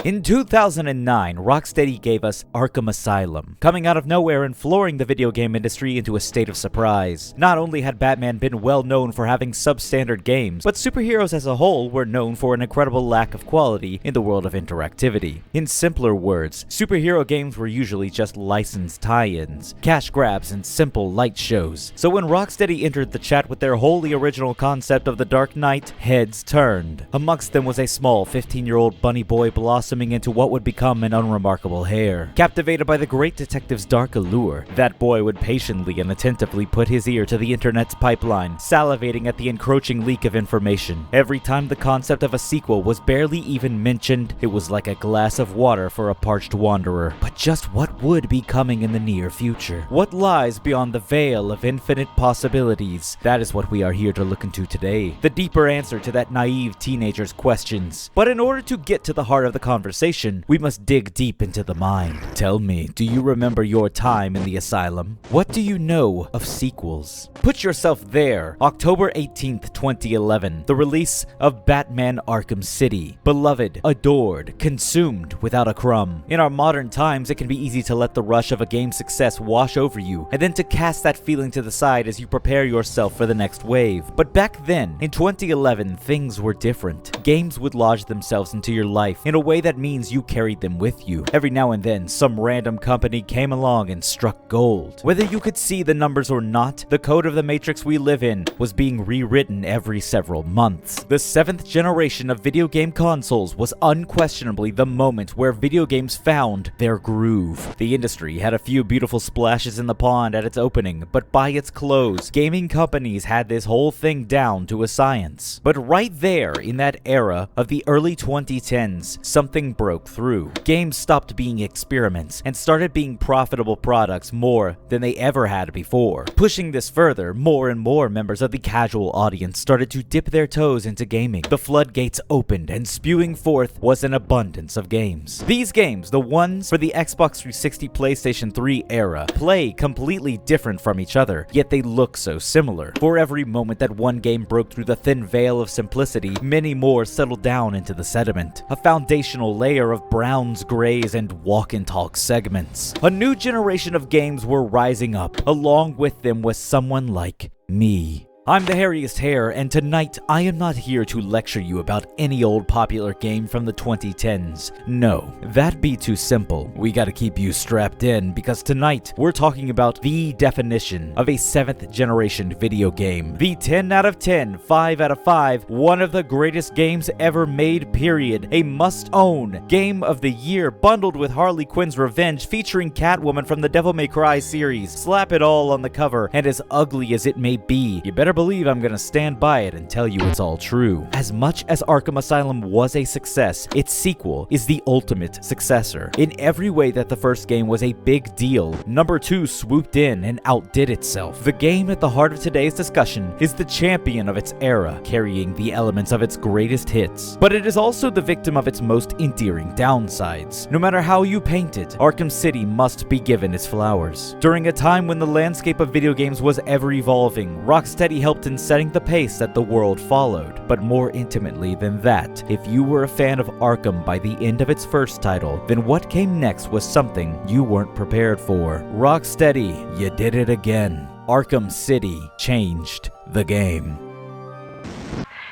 In 2009, Rocksteady gave us Arkham Asylum, coming out of nowhere and flooring the video game industry into a state of surprise. Not only had Batman been well known for having substandard games, but superheroes as a whole were known for an incredible lack of quality in the world of interactivity. In simpler words, superhero games were usually just licensed tie-ins, cash grabs, and simple light shows. So when Rocksteady entered the chat with their wholly original concept of the Dark Knight, heads turned. Amongst them was a small 15-year-old bunny boy blossoming into what would become an unremarkable heir. Captivated by the great detective's dark allure, that boy would patiently and attentively put his ear to the internet's pipeline, salivating at the encroaching leak of information. Every time the concept of a sequel was barely even mentioned, it was like a glass of water for a parched wanderer. But just what would be coming in the near future? What lies beyond the veil of infinite possibilities? That is what we are here to look into today. The deeper answer to that naive teenager's questions. But in order to get to the heart of the conversation, we must dig deep into the mind. Tell me, do you remember your time in the asylum? What do you know of sequels? Put yourself there. October 18th, 2011, the release of Batman Arkham City. Beloved, adored, consumed without a crumb. In our modern times, it can be easy to let the rush of a game's success wash over you, and then to cast that feeling to the side as you prepare yourself for the next wave. But back then, in 2011, things were different. Games would lodge themselves into your life in a way that means you carried them with you. Every now and then, some random company came along and struck gold. Whether you could see the numbers or not, the code of the matrix we live in was being rewritten every several months. The 7th generation of video game consoles was unquestionably the moment where video games found their groove. The industry had a few beautiful splashes in the pond at its opening, but by its close, gaming companies had this whole thing down to a science. But right there, in that era of the early 2010s, something broke through. Games stopped being experiments and started being profitable products more than they ever had before. Pushing this further, more and more members of the casual audience started to dip their toes into gaming. The floodgates opened, and spewing forth was an abundance of games. These games, the ones for the Xbox 360 PlayStation 3 era, play completely different from each other, yet they look so similar. For every moment that one game broke through the thin veil of simplicity, many more settled down into the sediment. A foundational layer of browns, grays, and walk-and-talk segments. A new generation of games were rising up. Along with them was someone like me. I'm the hairiest hair, and tonight I am not here to lecture you about any old popular game from the 2010s. No, that'd be too simple. We gotta keep you strapped in, because tonight we're talking about the definition of a 7th generation video game. The 10 out of 10, 5 out of 5, one of the greatest games ever made, period. A must-own game of the year, bundled with Harley Quinn's Revenge, featuring Catwoman from the Devil May Cry series. Slap it all on the cover, and as ugly as it may be, you better believe I'm gonna stand by it and tell you it's all true. As much as Arkham Asylum was a success, its sequel is the ultimate successor. In every way that the first game was a big deal, number 2 swooped in and outdid itself. The game at the heart of today's discussion is the champion of its era, carrying the elements of its greatest hits. But it is also the victim of its most endearing downsides. No matter how you paint it, Arkham City must be given its flowers. During a time when the landscape of video games was ever evolving, Rocksteady helped in setting the pace that the world followed. But more intimately than that, if you were a fan of Arkham by the end of its first title, then what came next was something you weren't prepared for. Rocksteady, you did it again. Arkham City changed the game.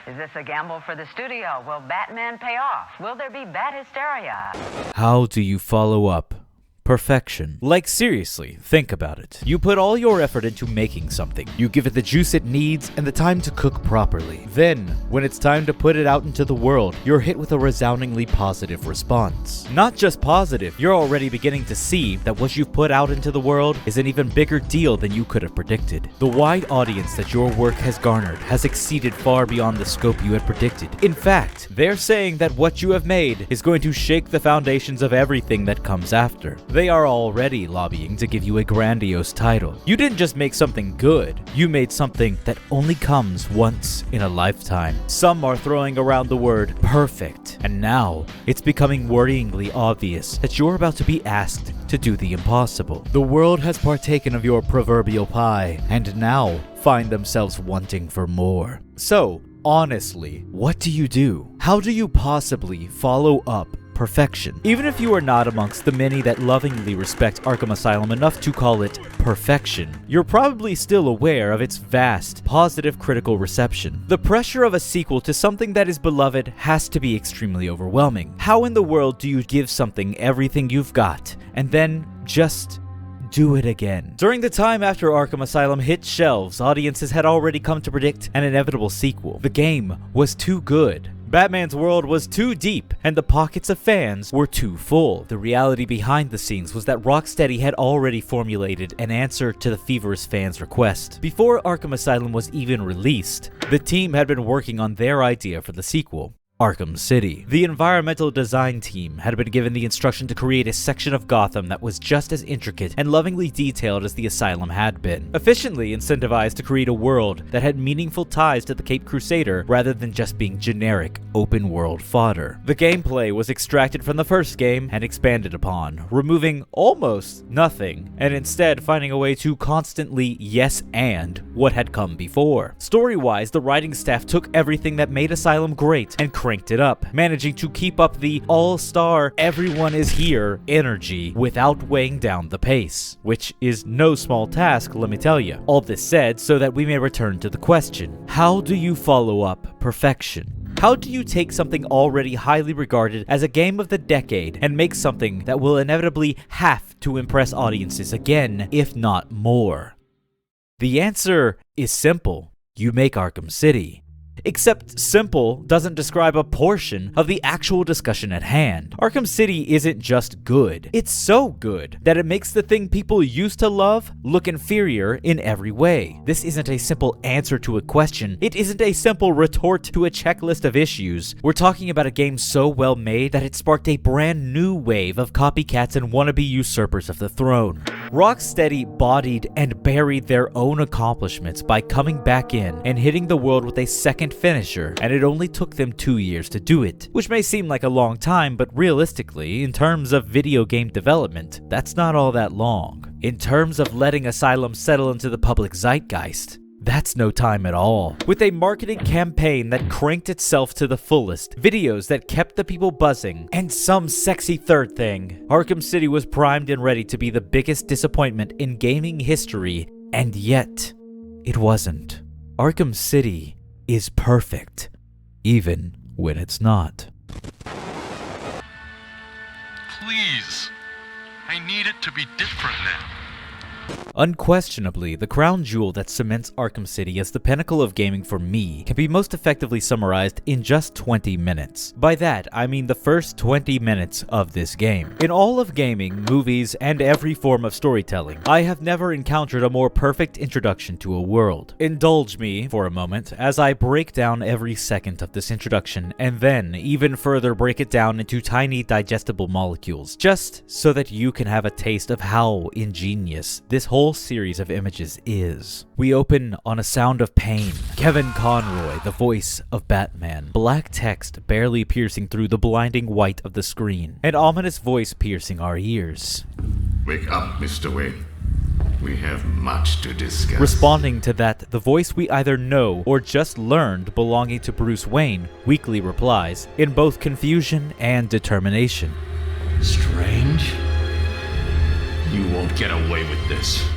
Is this a gamble for the studio? Will Batman pay off? Will there be bat hysteria? How do you follow up perfection? Like, seriously, think about it. You put all your effort into making something. You give it the juice it needs and the time to cook properly. Then, when it's time to put it out into the world, you're hit with a resoundingly positive response. Not just positive, you're already beginning to see that what you've put out into the world is an even bigger deal than you could have predicted. The wide audience that your work has garnered has exceeded far beyond the scope you had predicted. In fact, they're saying that what you have made is going to shake the foundations of everything that comes after. They are already lobbying to give you a grandiose title. You didn't just make something good, you made something that only comes once in a lifetime. Some are throwing around the word perfect, and now it's becoming worryingly obvious that you're about to be asked to do the impossible. The world has partaken of your proverbial pie, and now find themselves wanting for more. So, honestly, what do you do? How do you possibly follow up perfection. Even if you are not amongst the many that lovingly respect Arkham Asylum enough to call it perfection, you're probably still aware of its vast, positive critical reception. The pressure of a sequel to something that is beloved has to be extremely overwhelming. How in the world do you give something everything you've got, and then just do it again? During the time after Arkham Asylum hit shelves, audiences had already come to predict an inevitable sequel. The game was too good. Batman's world was too deep, and the pockets of fans were too full. The reality behind the scenes was that Rocksteady had already formulated an answer to the feverish fans' request. Before Arkham Asylum was even released, the team had been working on their idea for the sequel. Arkham City. The environmental design team had been given the instruction to create a section of Gotham that was just as intricate and lovingly detailed as the Asylum had been, efficiently incentivized to create a world that had meaningful ties to the Caped Crusader rather than just being generic, open-world fodder. The gameplay was extracted from the first game and expanded upon, removing almost nothing, and instead finding a way to constantly yes and what had come before. Story-wise, the writing staff took everything that made Asylum great and cranked it up, managing to keep up the all-star everyone is here energy without weighing down the pace, which is no small task, let me tell you. All this said so that we may return to the question: how do you follow up perfection? How do you take something already highly regarded as a game of the decade and make something that will inevitably have to impress audiences again, if not more? The answer is simple. You make Arkham City. Except simple doesn't describe a portion of the actual discussion at hand. Arkham City isn't just good. It's so good that it makes the thing people used to love look inferior in every way. This isn't a simple answer to a question. It isn't a simple retort to a checklist of issues. We're talking about a game so well made that it sparked a brand new wave of copycats and wannabe usurpers of the throne. Rocksteady bodied and buried their own accomplishments by coming back in and hitting the world with a second finisher, and it only took them 2 years to do it, which may seem like a long time, but realistically, in terms of video game development, that's not all that long. In terms of letting Asylum settle into the public zeitgeist, that's no time at all. With a marketing campaign that cranked itself to the fullest, videos that kept the people buzzing, and some sexy third thing, Arkham City was primed and ready to be the biggest disappointment in gaming history, and yet, it wasn't. Arkham City is perfect, even when it's not. Please, I need it to be different now. Unquestionably, the crown jewel that cements Arkham City as the pinnacle of gaming for me can be most effectively summarized in just 20 minutes. By that, I mean the first 20 minutes of this game. In all of gaming, movies, and every form of storytelling, I have never encountered a more perfect introduction to a world. Indulge me for a moment as I break down every second of this introduction and then even further break it down into tiny digestible molecules, just so that you can have a taste of how ingenious this whole series of images is. We open on a sound of pain. Kevin Conroy, the voice of Batman. Black text barely piercing through the blinding white of the screen. An ominous voice piercing our ears. Wake up, Mr. Wayne. We have much to discuss. Responding to that, the voice we either know or just learned belonging to Bruce Wayne weakly replies, in both confusion and determination. Strange? You won't get away with this.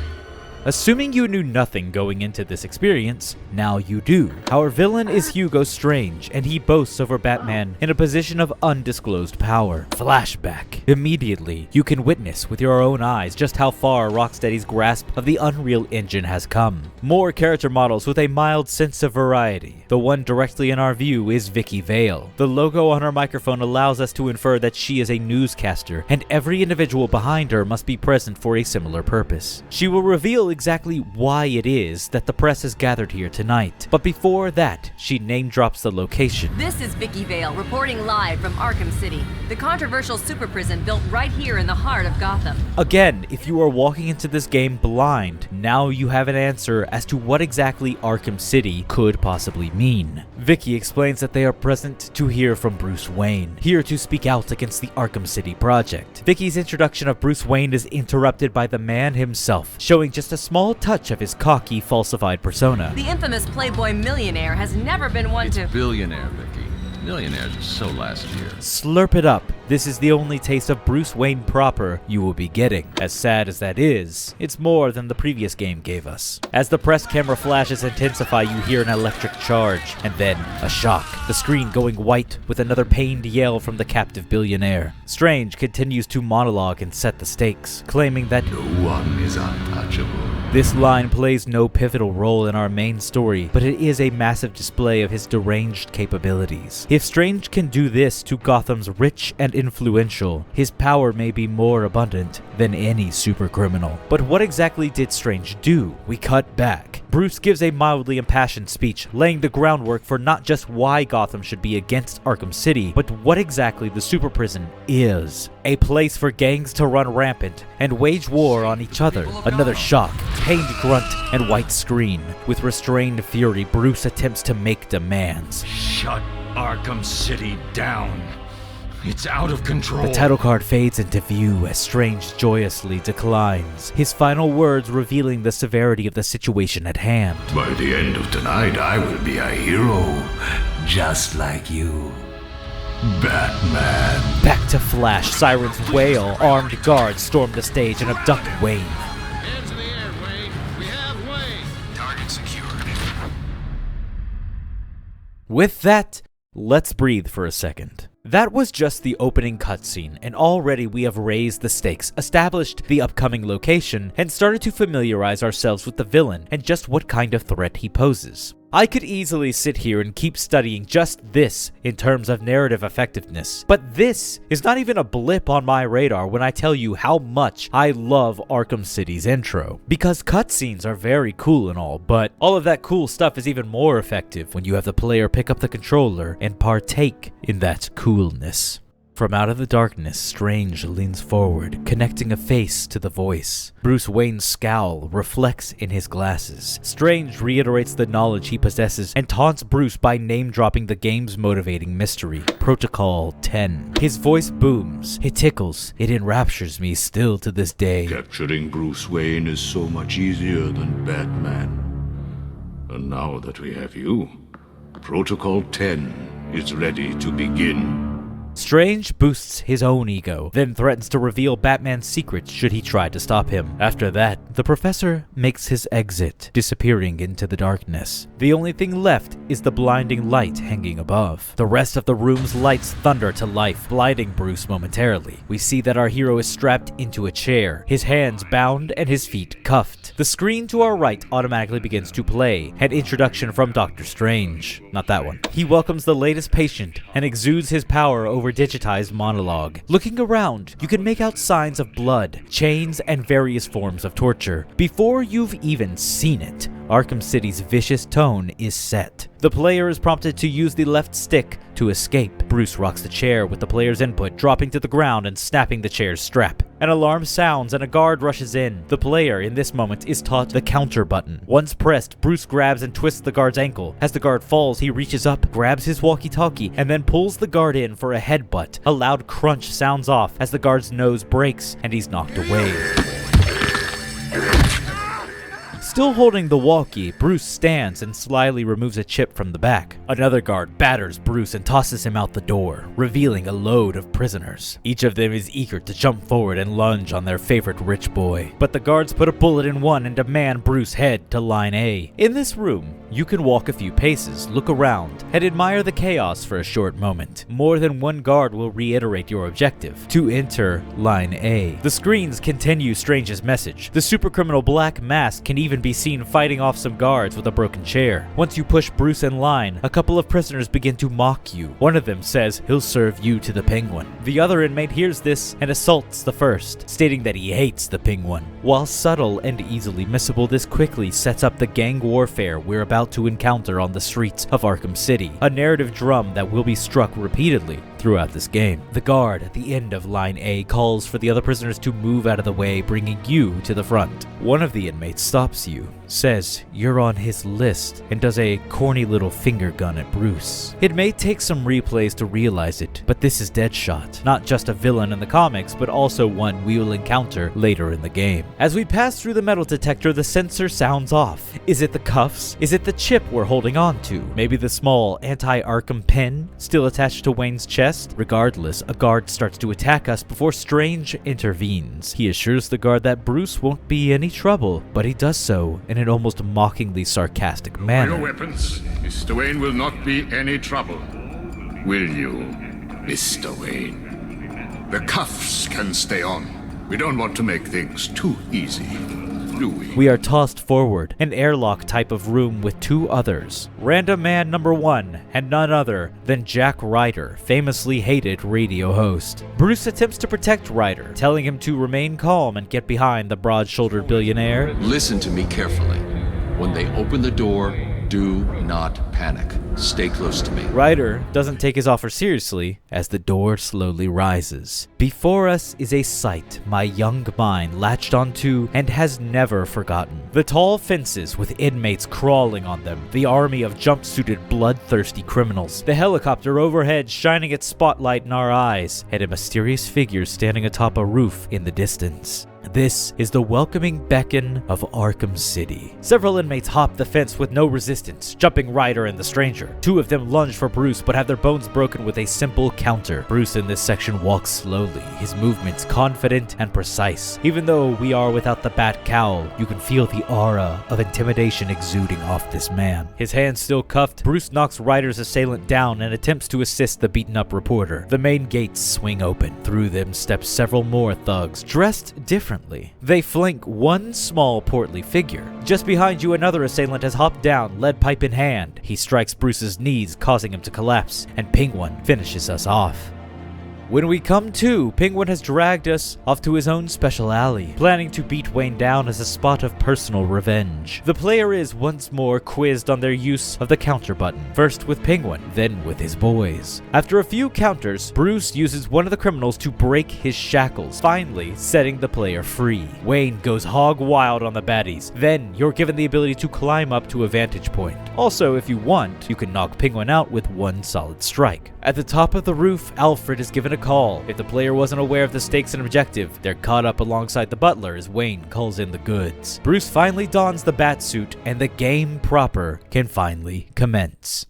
Assuming you knew nothing going into this experience, now you do. Our villain is Hugo Strange, and he boasts over Batman in a position of undisclosed power. Flashback. Immediately, you can witness with your own eyes just how far Rocksteady's grasp of the Unreal Engine has come. More character models with a mild sense of variety. The one directly in our view is Vicky Vale. The logo on her microphone allows us to infer that she is a newscaster, and every individual behind her must be present for a similar purpose. She will reveal exactly why it is that the press has gathered here tonight. But before that, she name drops the location. This is Vicky Vale reporting live from Arkham City, the controversial super prison built right here in the heart of Gotham. Again, if you are walking into this game blind, now you have an answer as to what exactly Arkham City could possibly mean. Vicky explains that they are present to hear from Bruce Wayne, here to speak out against the Arkham City project. Vicky's introduction of Bruce Wayne is interrupted by the man himself, showing just a small touch of his cocky, falsified persona. The infamous Playboy millionaire has never been one to... Billionaire, Vicky. Millionaires are so last year. Slurp it up. This is the only taste of Bruce Wayne proper you will be getting. As sad as that is, it's more than the previous game gave us. As the press camera flashes intensify, you hear an electric charge, and then a shock. The screen going white with another pained yell from the captive billionaire. Strange continues to monologue and set the stakes, claiming that No one is untouchable. this line plays no pivotal role in our main story, but it is a massive display of his deranged capabilities. If Strange can do this to Gotham's rich and influential, his power may be more abundant than any supercriminal. But what exactly did Strange do? We cut back. Bruce gives a mildly impassioned speech, laying the groundwork for not just why Gotham should be against Arkham City, but what exactly the super prison is. A place for gangs to run rampant and wage war on each other. Another shock, pained grunt, and white screen. With restrained fury, Bruce attempts to make demands. Shut Arkham City down. It's out of control. The title card fades into view as Strange joyously declines, his final words revealing the severity of the situation at hand. By the end of tonight, I will be a hero, just like you. Batman. Back to Flash, sirens wail, armed guards storm the stage and abduct Wayne. Hands in the air, Wayne. We have Wayne. Target secured. With that, let's breathe for a second. That was just the opening cutscene, and already we have raised the stakes, established the upcoming location, and started to familiarize ourselves with the villain and just what kind of threat he poses. I could easily sit here and keep studying just this in terms of narrative effectiveness, but this is not even a blip on my radar when I tell you how much I love Arkham City's intro. Because cutscenes are very cool and all, but all of that cool stuff is even more effective when you have the player pick up the controller and partake in that coolness. From out of the darkness, Strange leans forward, connecting a face to the voice. Bruce Wayne's scowl reflects in his glasses. Strange reiterates the knowledge he possesses and taunts Bruce by name-dropping the game's motivating mystery, Protocol 10. His voice booms. It tickles. It enraptures me still to this day. Capturing Bruce Wayne is so much easier than Batman. And now that we have you, Protocol 10 is ready to begin. Strange boosts his own ego, then threatens to reveal Batman's secrets should he try to stop him. After that, the professor makes his exit, disappearing into the darkness. The only thing left is the blinding light hanging above. The rest of the room's lights thunder to life, blinding Bruce momentarily. We see that our hero is strapped into a chair, his hands bound and his feet cuffed. The screen to our right automatically begins to play, an introduction from Dr. Strange. Not that one. He welcomes the latest patient and exudes his power over digitized monologue. Looking around, you can make out signs of blood, chains, and various forms of torture. Before you've even seen it, Arkham City's vicious tone is set. The player is prompted to use the left stick to escape. Bruce rocks the chair with the player's input, dropping to the ground and snapping the chair's strap. An alarm sounds and a guard rushes in. The player, in this moment, is taught the counter button. Once pressed, Bruce grabs and twists the guard's ankle. As the guard falls, he reaches up, grabs his walkie-talkie, and then pulls the guard in for a headbutt. A loud crunch sounds off as the guard's nose breaks and he's knocked away. Still holding the walkie, Bruce stands and slyly removes a chip from the back. Another guard batters Bruce and tosses him out the door, revealing a load of prisoners. Each of them is eager to jump forward and lunge on their favorite rich boy. But the guards put a bullet in one and demand Bruce head to Line A. In this room, you can walk a few paces, look around, and admire the chaos for a short moment. More than one guard will reiterate your objective: to enter Line A. The screens continue Strange's message. The supercriminal Black Mask can even be seen fighting off some guards with a broken chair. Once you push Bruce in line, a couple of prisoners begin to mock you. One of them says he'll serve you to the Penguin. The other inmate hears this and assaults the first, stating that he hates the Penguin. While subtle and easily missable, this quickly sets up the gang warfare we're about to encounter on the streets of Arkham City, a narrative drum that will be struck repeatedly throughout this game. The guard at the end of Line A calls for the other prisoners to move out of the way, bringing you to the front. One of the inmates stops you. says you're on his list, and does a corny little finger gun at Bruce. It may take some replays to realize it, but this is Deadshot, not just a villain in the comics, but also one we will encounter later in the game. As we pass through the metal detector, the sensor sounds off. Is it the cuffs? Is it the chip we're holding on to? Maybe the small anti-Arkham pen still attached to Wayne's chest? Regardless, a guard starts to attack us before Strange intervenes. He assures the guard that Bruce won't be any trouble, but he does so in an almost mockingly sarcastic manner. Your weapons. Mr. Wayne will not be any trouble. Will you, Mr. Wayne? The cuffs can stay on. We don't want to make things too easy, do we? We are tossed forward, an airlock type of room with two others. Random man number 1, and none other than Jack Ryder, famously hated radio host. Bruce attempts to protect Ryder, telling him to remain calm and get behind the broad-shouldered billionaire. Listen to me carefully. When they open the door, do not panic. Stay close to me. Ryder doesn't take his offer seriously as the door slowly rises. Before us is a sight my young mind latched onto and has never forgotten. The tall fences with inmates crawling on them, the army of jumpsuited bloodthirsty criminals, the helicopter overhead shining its spotlight in our eyes, and a mysterious figure standing atop a roof in the distance. This is the welcoming beacon of Arkham City. Several inmates hop the fence with no resistance, jumping Ryder and the stranger. Two of them lunge for Bruce but have their bones broken with a simple counter. Bruce in this section walks slowly, his movements confident and precise. Even though we are without the bat cowl, you can feel the aura of intimidation exuding off this man. His hands still cuffed, Bruce knocks Ryder's assailant down and attempts to assist the beaten up reporter. The main gates swing open. Through them step several more thugs, dressed differently. They flank one small portly figure. Just behind you, another assailant has hopped down, lead pipe in hand. He strikes Bruce's knees, causing him to collapse, and Penguin finishes us off. When we come to, Penguin has dragged us off to his own special alley, planning to beat Wayne down as a spot of personal revenge. The player is once more quizzed on their use of the counter button, first with Penguin, then with his boys. After a few counters, Bruce uses one of the criminals to break his shackles, finally setting the player free. Wayne goes hog wild on the baddies, then you're given the ability to climb up to a vantage point. Also, if you want, you can knock Penguin out with one solid strike. At the top of the roof, Alfred is given a call. If the player wasn't aware of the stakes and objective, they're caught up alongside the butler as Wayne calls in the goods. Bruce finally dons the bat suit, and the game proper can finally commence.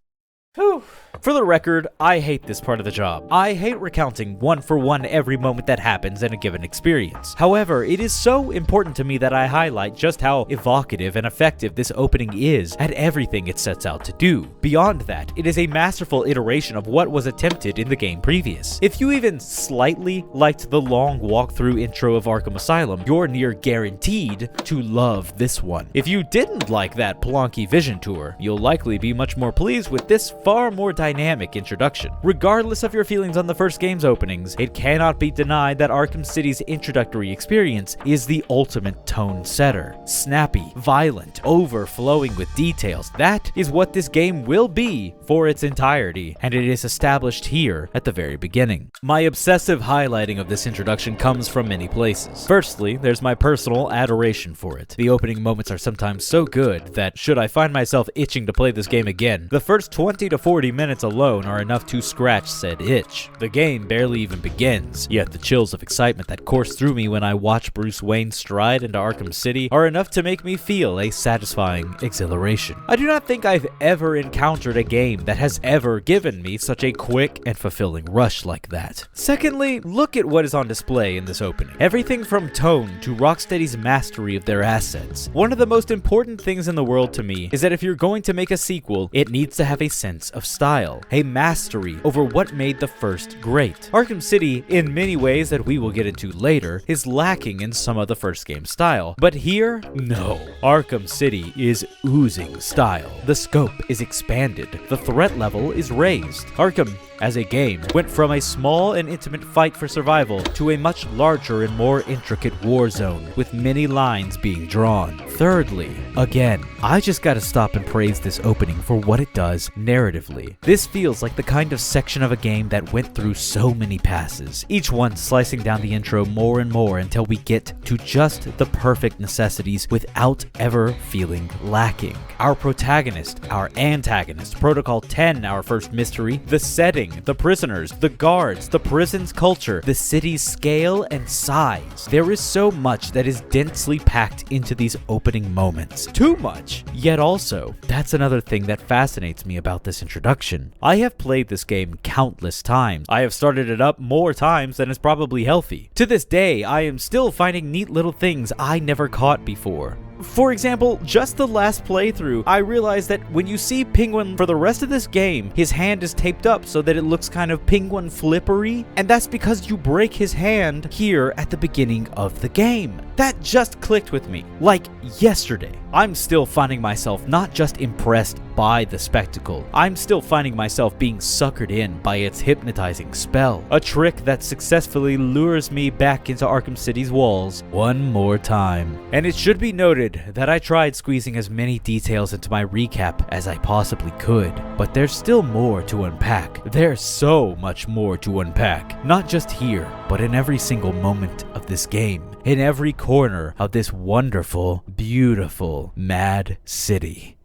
Whew. For the record, I hate this part of the job. I hate recounting one for one every moment that happens in a given experience. However, it is so important to me that I highlight just how evocative and effective this opening is at everything it sets out to do. Beyond that, it is a masterful iteration of what was attempted in the game previous. If you even slightly liked the long walkthrough intro of Arkham Asylum, you're near guaranteed to love this one. If you didn't like that plonky vision tour, you'll likely be much more pleased with this far more dynamic introduction. Regardless of your feelings on the first game's openings, it cannot be denied that Arkham City's introductory experience is the ultimate tone setter. Snappy, violent, overflowing with details. That is what this game will be for its entirety, and it is established here at the very beginning. My obsessive highlighting of this introduction comes from many places. Firstly, there's my personal adoration for it. The opening moments are sometimes so good that, should I find myself itching to play this game again, the first 20 to 40 minutes alone are enough to scratch said itch. The game barely even begins, yet the chills of excitement that course through me when I watch Bruce Wayne stride into Arkham City are enough to make me feel a satisfying exhilaration. I do not think I've ever encountered a game that has ever given me such a quick and fulfilling rush like that. Secondly, look at what is on display in this opening. Everything from tone to Rocksteady's mastery of their assets. One of the most important things in the world to me is that if you're going to make a sequel, it needs to have a sense of style, a mastery over what made the first great. Arkham City, in many ways that we will get into later, is lacking in some of the first game's style. But here, no. Arkham City is oozing style. The scope is expanded. The threat level is raised. Arkham as a game, went from a small and intimate fight for survival to a much larger and more intricate war zone, with many lines being drawn. Thirdly, again, I just gotta stop and praise this opening for what it does narratively. This feels like the kind of section of a game that went through so many passes, each one slicing down the intro more and more until we get to just the perfect necessities without ever feeling lacking. Our protagonist, our antagonist, Protocol 10, our first mystery, the setting, the prisoners, the guards, the prison's culture, the city's scale and size. There is so much that is densely packed into these opening moments. Too much! Yet also, that's another thing that fascinates me about this introduction. I have played this game countless times. I have started it up more times than is probably healthy. To this day, I am still finding neat little things I never caught before. For example, just the last playthrough, I realized that when you see Penguin for the rest of this game, his hand is taped up so that it looks kind of Penguin flippery, and that's because you break his hand here at the beginning of the game. That just clicked with me, like yesterday. I'm still finding myself not just impressed by the spectacle, I'm still finding myself being suckered in by its hypnotizing spell, a trick that successfully lures me back into Arkham City's walls one more time. And it should be noted that I tried squeezing as many details into my recap as I possibly could, but there's still more to unpack. There's so much more to unpack, not just here, but in every single moment of this game, in every corner of this wonderful, beautiful, mad city.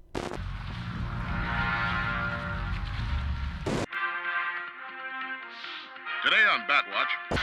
Today on Batwatch.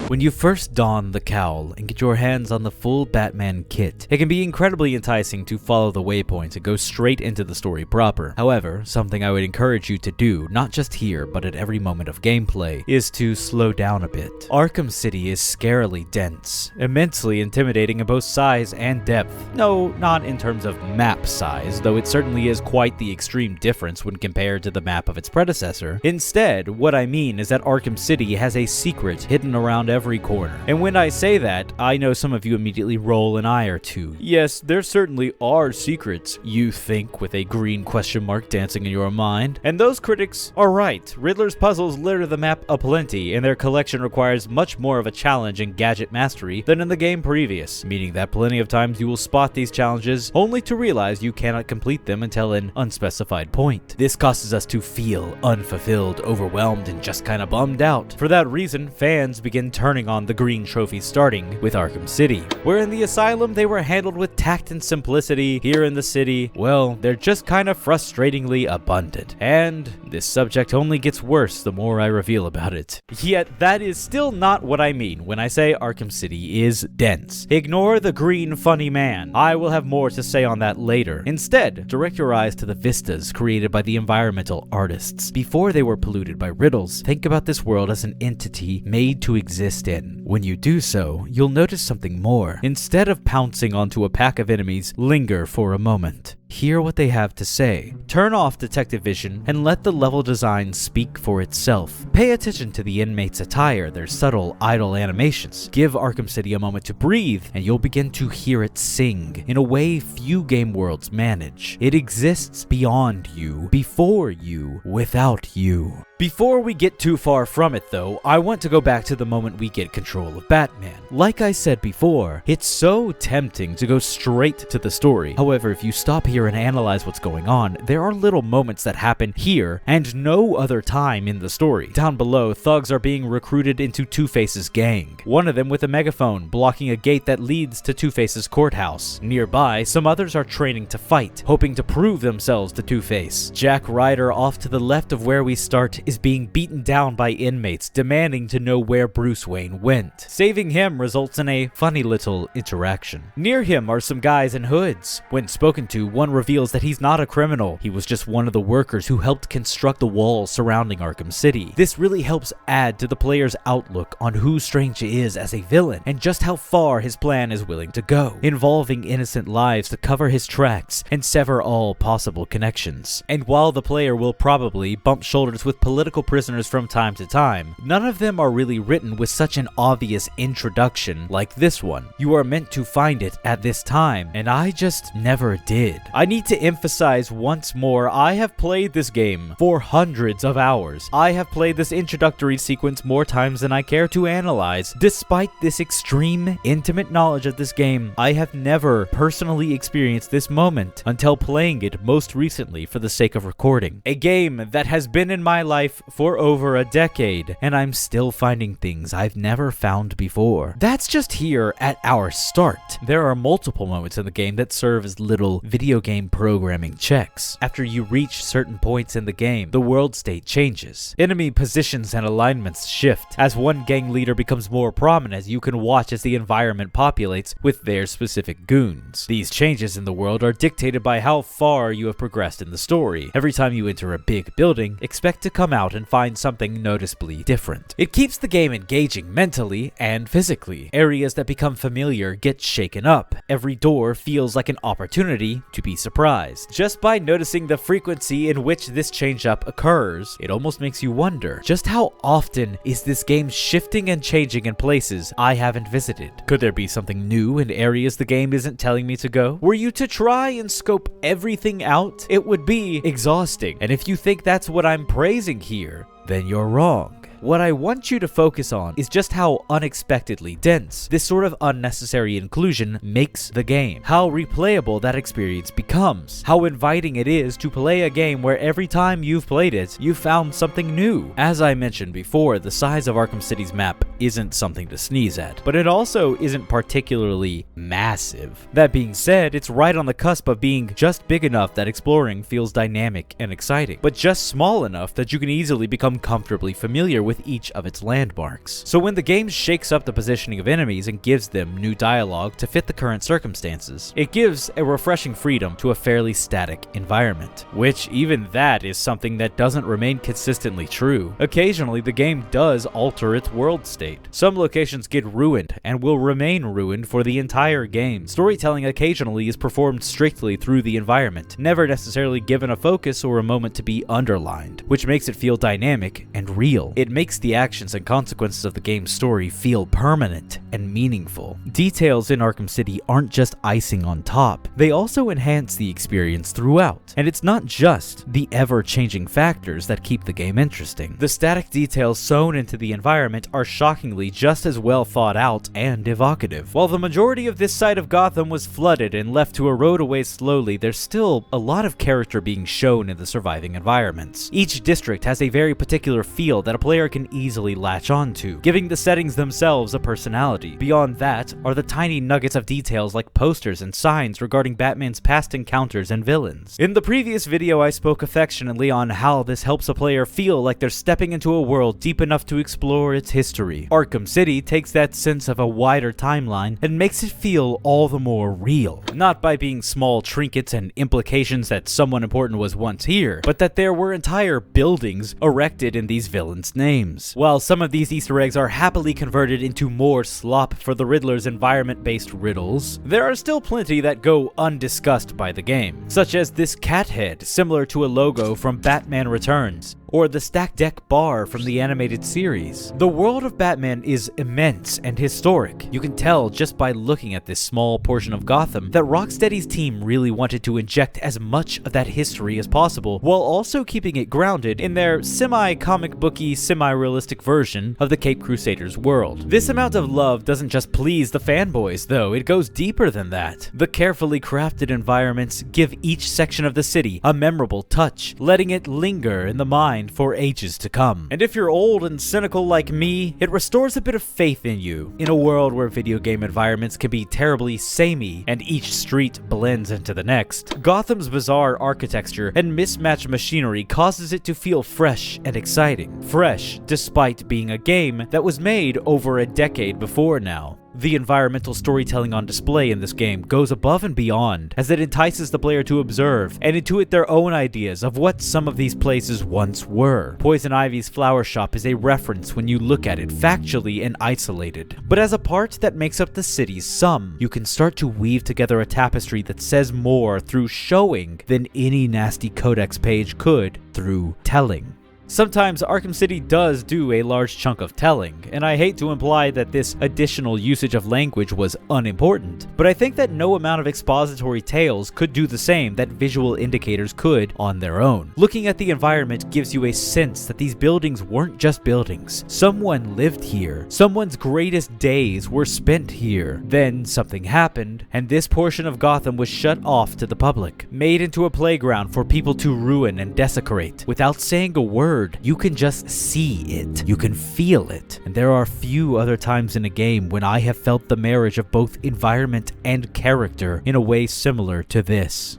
When you first don the cowl and get your hands on the full Batman kit, it can be incredibly enticing to follow the waypoints and go straight into the story proper. However, something I would encourage you to do, not just here but at every moment of gameplay, is to slow down a bit. Arkham City is scarily dense, immensely intimidating in both size and depth. No, not in terms of map size, though it certainly is quite the extreme difference when compared to the map of its predecessor. Instead, what I mean is that Arkham City has a secret hidden around every corner. And when I say that, I know some of you immediately roll an eye or two. Yes, there certainly are secrets, you think, with a green question mark dancing in your mind. And those critics are right. Riddler's puzzles litter the map aplenty, and their collection requires much more of a challenge and gadget mastery than in the game previous, meaning that plenty of times you will spot these challenges only to realize you cannot complete them until an unspecified point. This causes us to feel unfulfilled, overwhelmed, and just kinda bummed out. For that reason, fans begin turning on the green trophies starting with Arkham City. Where in the Asylum they were handled with tact and simplicity, here in the city, well, they're just kind of frustratingly abundant. And this subject only gets worse the more I reveal about it. Yet that is still not what I mean when I say Arkham City is dense. Ignore the green funny man. I will have more to say on that later. Instead, direct your eyes to the vistas created by the environmental artists. Before they were polluted by riddles, think about this world as an entity made to exist in. When you do so, you'll notice something more. Instead of pouncing onto a pack of enemies, linger for a moment. Hear what they have to say. Turn off detective vision and let the level design speak for itself. Pay attention to the inmates' attire, their subtle, idle animations. Give Arkham City a moment to breathe, and you'll begin to hear it sing in a way few game worlds manage. It exists beyond you, before you, without you. Before we get too far from it though, I want to go back to the moment we get control of Batman. Like I said before, it's so tempting to go straight to the story. However, if you stop here and analyze what's going on, there are little moments that happen here and no other time in the story. Down below, thugs are being recruited into Two-Face's gang. One of them with a megaphone blocking a gate that leads to Two-Face's courthouse. Nearby, some others are training to fight, hoping to prove themselves to Two-Face. Jack Ryder, off to the left of where we start, is being beaten down by inmates demanding to know where Bruce Wayne went. Saving him results in a funny little interaction. Near him are some guys in hoods. When spoken to, one reveals that he's not a criminal. He was just one of the workers who helped construct the walls surrounding Arkham City. This really helps add to the player's outlook on who Strange is as a villain and just how far his plan is willing to go, involving innocent lives to cover his tracks and sever all possible connections. And while the player will probably bump shoulders with political prisoners from time to time, none of them are really written with such an obvious introduction like this one. You are meant to find it at this time, and I just never did. I need to emphasize once more, I have played this game for hundreds of hours. I have played this introductory sequence more times than I care to analyze. Despite this extreme, intimate knowledge of this game, I have never personally experienced this moment until playing it most recently for the sake of recording. A game that has been in my life for over a decade, and I'm still finding things I've never found before. That's just here at our start. There are multiple moments in the game that serve as little video game programming checks. After you reach certain points in the game, the world state changes. Enemy positions and alignments shift. As one gang leader becomes more prominent, you can watch as the environment populates with their specific goons. These changes in the world are dictated by how far you have progressed in the story. Every time you enter a big building, expect to come out and find something noticeably different. It keeps the game engaging mentally and physically. Areas that become familiar get shaken up. Every door feels like an opportunity to be surprised. Just by noticing the frequency in which this change-up occurs, it almost makes you wonder, just how often is this game shifting and changing in places I haven't visited? Could there be something new in areas the game isn't telling me to go? Were you to try and scope everything out, it would be exhausting. And if you think that's what I'm praising here, then you're wrong. What I want you to focus on is just how unexpectedly dense this sort of unnecessary inclusion makes the game. How replayable that experience becomes. How inviting it is to play a game where every time you've played it, you've found something new. As I mentioned before, the size of Arkham City's map isn't something to sneeze at, but it also isn't particularly massive. That being said, it's right on the cusp of being just big enough that exploring feels dynamic and exciting, but just small enough that you can easily become comfortably familiar with each of its landmarks. So when the game shakes up the positioning of enemies and gives them new dialogue to fit the current circumstances, it gives a refreshing freedom to a fairly static environment, which even that is something that doesn't remain consistently true. Occasionally, the game does alter its world state. Some locations get ruined and will remain ruined for the entire game. Storytelling occasionally is performed strictly through the environment, never necessarily given a focus or a moment to be underlined, which makes it feel dynamic and real. It makes the actions and consequences of the game's story feel permanent and meaningful. Details in Arkham City aren't just icing on top, they also enhance the experience throughout. And it's not just the ever-changing factors that keep the game interesting. The static details sewn into the environment are shockingly just as well thought out and evocative. While the majority of this side of Gotham was flooded and left to erode away slowly, there's still a lot of character being shown in the surviving environments. Each district has a very particular feel that a player can easily latch onto, giving the settings themselves a personality. Beyond that are the tiny nuggets of details like posters and signs regarding Batman's past encounters and villains. In the previous video, I spoke affectionately on how this helps a player feel like they're stepping into a world deep enough to explore its history. Arkham City takes that sense of a wider timeline and makes it feel all the more real. Not by being small trinkets and implications that someone important was once here, but that there were entire buildings erected in these villains' names. While some of these Easter eggs are happily converted into more slop for the Riddler's environment-based riddles, there are still plenty that go undiscussed by the game, such as this cat head similar to a logo from Batman Returns, or the Stack Deck bar from the animated series. The world of Batman is immense and historic. You can tell just by looking at this small portion of Gotham that Rocksteady's team really wanted to inject as much of that history as possible, while also keeping it grounded in their semi-comic booky, semi-realistic version of the Caped Crusaders world. This amount of love doesn't just please the fanboys, though, it goes deeper than that. The carefully crafted environments give each section of the city a memorable touch, letting it linger in the mind for ages to come. And if you're old and cynical like me, it restores a bit of faith in you. In a world where video game environments can be terribly samey and each street blends into the next, Gotham's bizarre architecture and mismatched machinery causes it to feel fresh and exciting. Fresh, despite being a game that was made over a decade before now. The environmental storytelling on display in this game goes above and beyond as it entices the player to observe and intuit their own ideas of what some of these places once were. Poison Ivy's flower shop is a reference when you look at it factually and isolated, but as a part that makes up the city's sum, you can start to weave together a tapestry that says more through showing than any nasty codex page could through telling. Sometimes Arkham City does do a large chunk of telling, and I hate to imply that this additional usage of language was unimportant, but I think that no amount of expository tales could do the same that visual indicators could on their own. Looking at the environment gives you a sense that these buildings weren't just buildings. Someone lived here. Someone's greatest days were spent here. Then something happened, and this portion of Gotham was shut off to the public, made into a playground for people to ruin and desecrate. Without saying a word, you can just see it. You can feel it. And there are few other times in a game when I have felt the marriage of both environment and character in a way similar to this.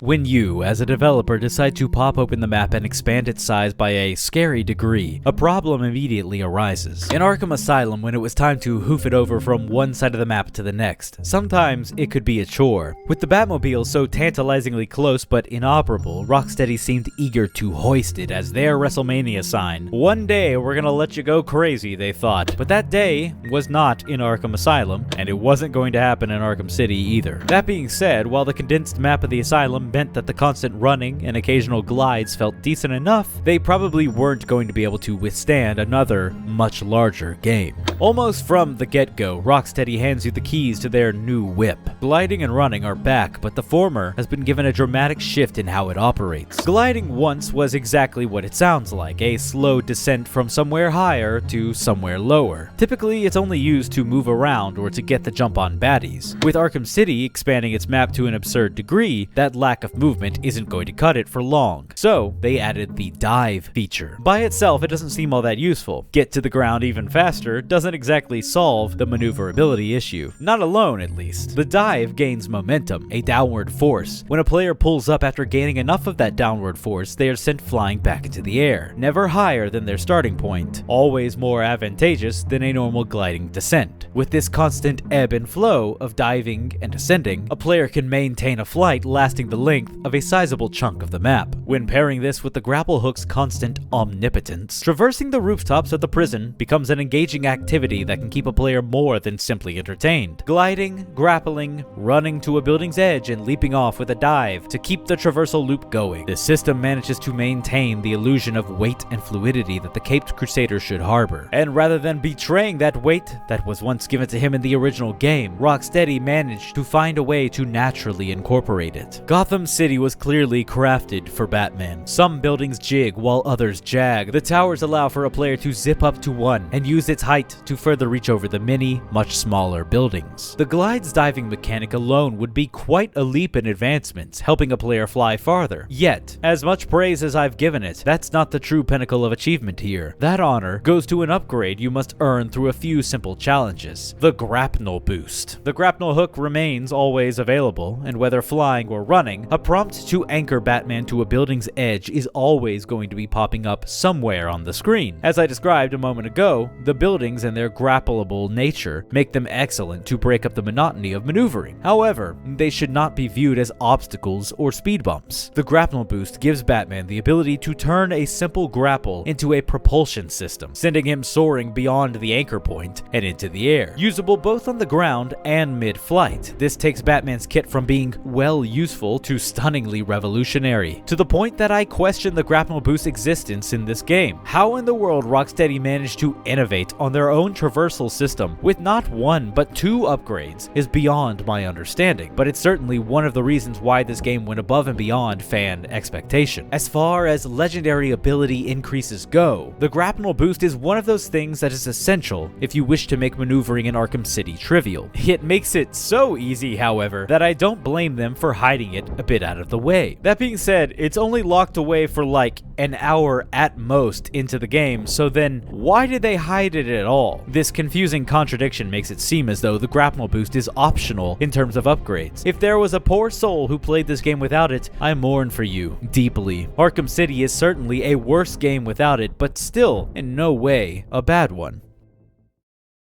When you, as a developer, decide to pop open the map and expand its size by a scary degree, a problem immediately arises. In Arkham Asylum, when it was time to hoof it over from one side of the map to the next, sometimes it could be a chore. With the Batmobile so tantalizingly close but inoperable, Rocksteady seemed eager to hoist it as their WrestleMania sign. One day we're gonna let you go crazy, they thought. But that day was not in Arkham Asylum, and it wasn't going to happen in Arkham City either. That being said, while the condensed map of the asylum meant that the constant running and occasional glides felt decent enough, they probably weren't going to be able to withstand another, much larger game. Almost from the get-go, Rocksteady hands you the keys to their new whip. Gliding and running are back, but the former has been given a dramatic shift in how it operates. Gliding once was exactly what it sounds like, a slow descent from somewhere higher to somewhere lower. Typically, it's only used to move around or to get the jump on baddies. With Arkham City expanding its map to an absurd degree, that lack of movement isn't going to cut it for long. So, they added the dive feature. By itself, it doesn't seem all that useful. Get to the ground even faster doesn't exactly solve the maneuverability issue. Not alone, at least. The dive gains momentum, a downward force. When a player pulls up after gaining enough of that downward force, they are sent flying back into the air. Never higher than their starting point. Always more advantageous than a normal gliding descent. With this constant ebb and flow of diving and ascending, a player can maintain a flight lasting the length of a sizable chunk of the map. When pairing this with the grapple hook's constant omnipotence, traversing the rooftops of the prison becomes an engaging activity that can keep a player more than simply entertained. Gliding, grappling, running to a building's edge, and leaping off with a dive to keep the traversal loop going. This system manages to maintain the illusion of weight and fluidity that the Caped Crusader should harbor. And rather than betraying that weight that was once given to him in the original game, Rocksteady managed to find a way to naturally incorporate it. Gotham City was clearly crafted for Batman. Some buildings jig while others jag. The towers allow for a player to zip up to one and use its height to further reach over the many, much smaller buildings. The glide's diving mechanic alone would be quite a leap in advancement, helping a player fly farther. Yet, as much praise as I've given it, that's not the true pinnacle of achievement here. That honor goes to an upgrade you must earn through a few simple challenges. The grapnel boost. The grapnel hook remains always available, and whether flying or running, a prompt to anchor Batman to a building's edge is always going to be popping up somewhere on the screen. As I described a moment ago, the buildings and their grappleable nature make them excellent to break up the monotony of maneuvering. However, they should not be viewed as obstacles or speed bumps. The grapnel boost gives Batman the ability to turn a simple grapple into a propulsion system, sending him soaring beyond the anchor point and into the air. Usable both on the ground and mid-flight, this takes Batman's kit from being well useful to stunningly revolutionary, to the point that I question the grapnel boost's existence in this game. How in the world Rocksteady managed to innovate on their own traversal system with not one but two upgrades is beyond my understanding, but it's certainly one of the reasons why this game went above and beyond fan expectation. As far as legendary ability increases go, the grapnel boost is one of those things that is essential if you wish to make maneuvering in Arkham City trivial. It makes it so easy, however, that I don't blame them for hiding it a bit out of the way. That being said, it's only locked away for like an hour at most into the game, so then why did they hide it at all? This confusing contradiction makes it seem as though the grapnel boost is optional in terms of upgrades. If there was a poor soul who played this game without it, I mourn for you deeply. Arkham City is certainly a worse game without it, but still in no way a bad one.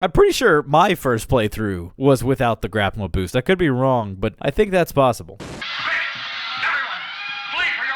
I'm pretty sure my first playthrough was without the grapnel boost. I could be wrong, but I think that's possible. Everyone, flee for your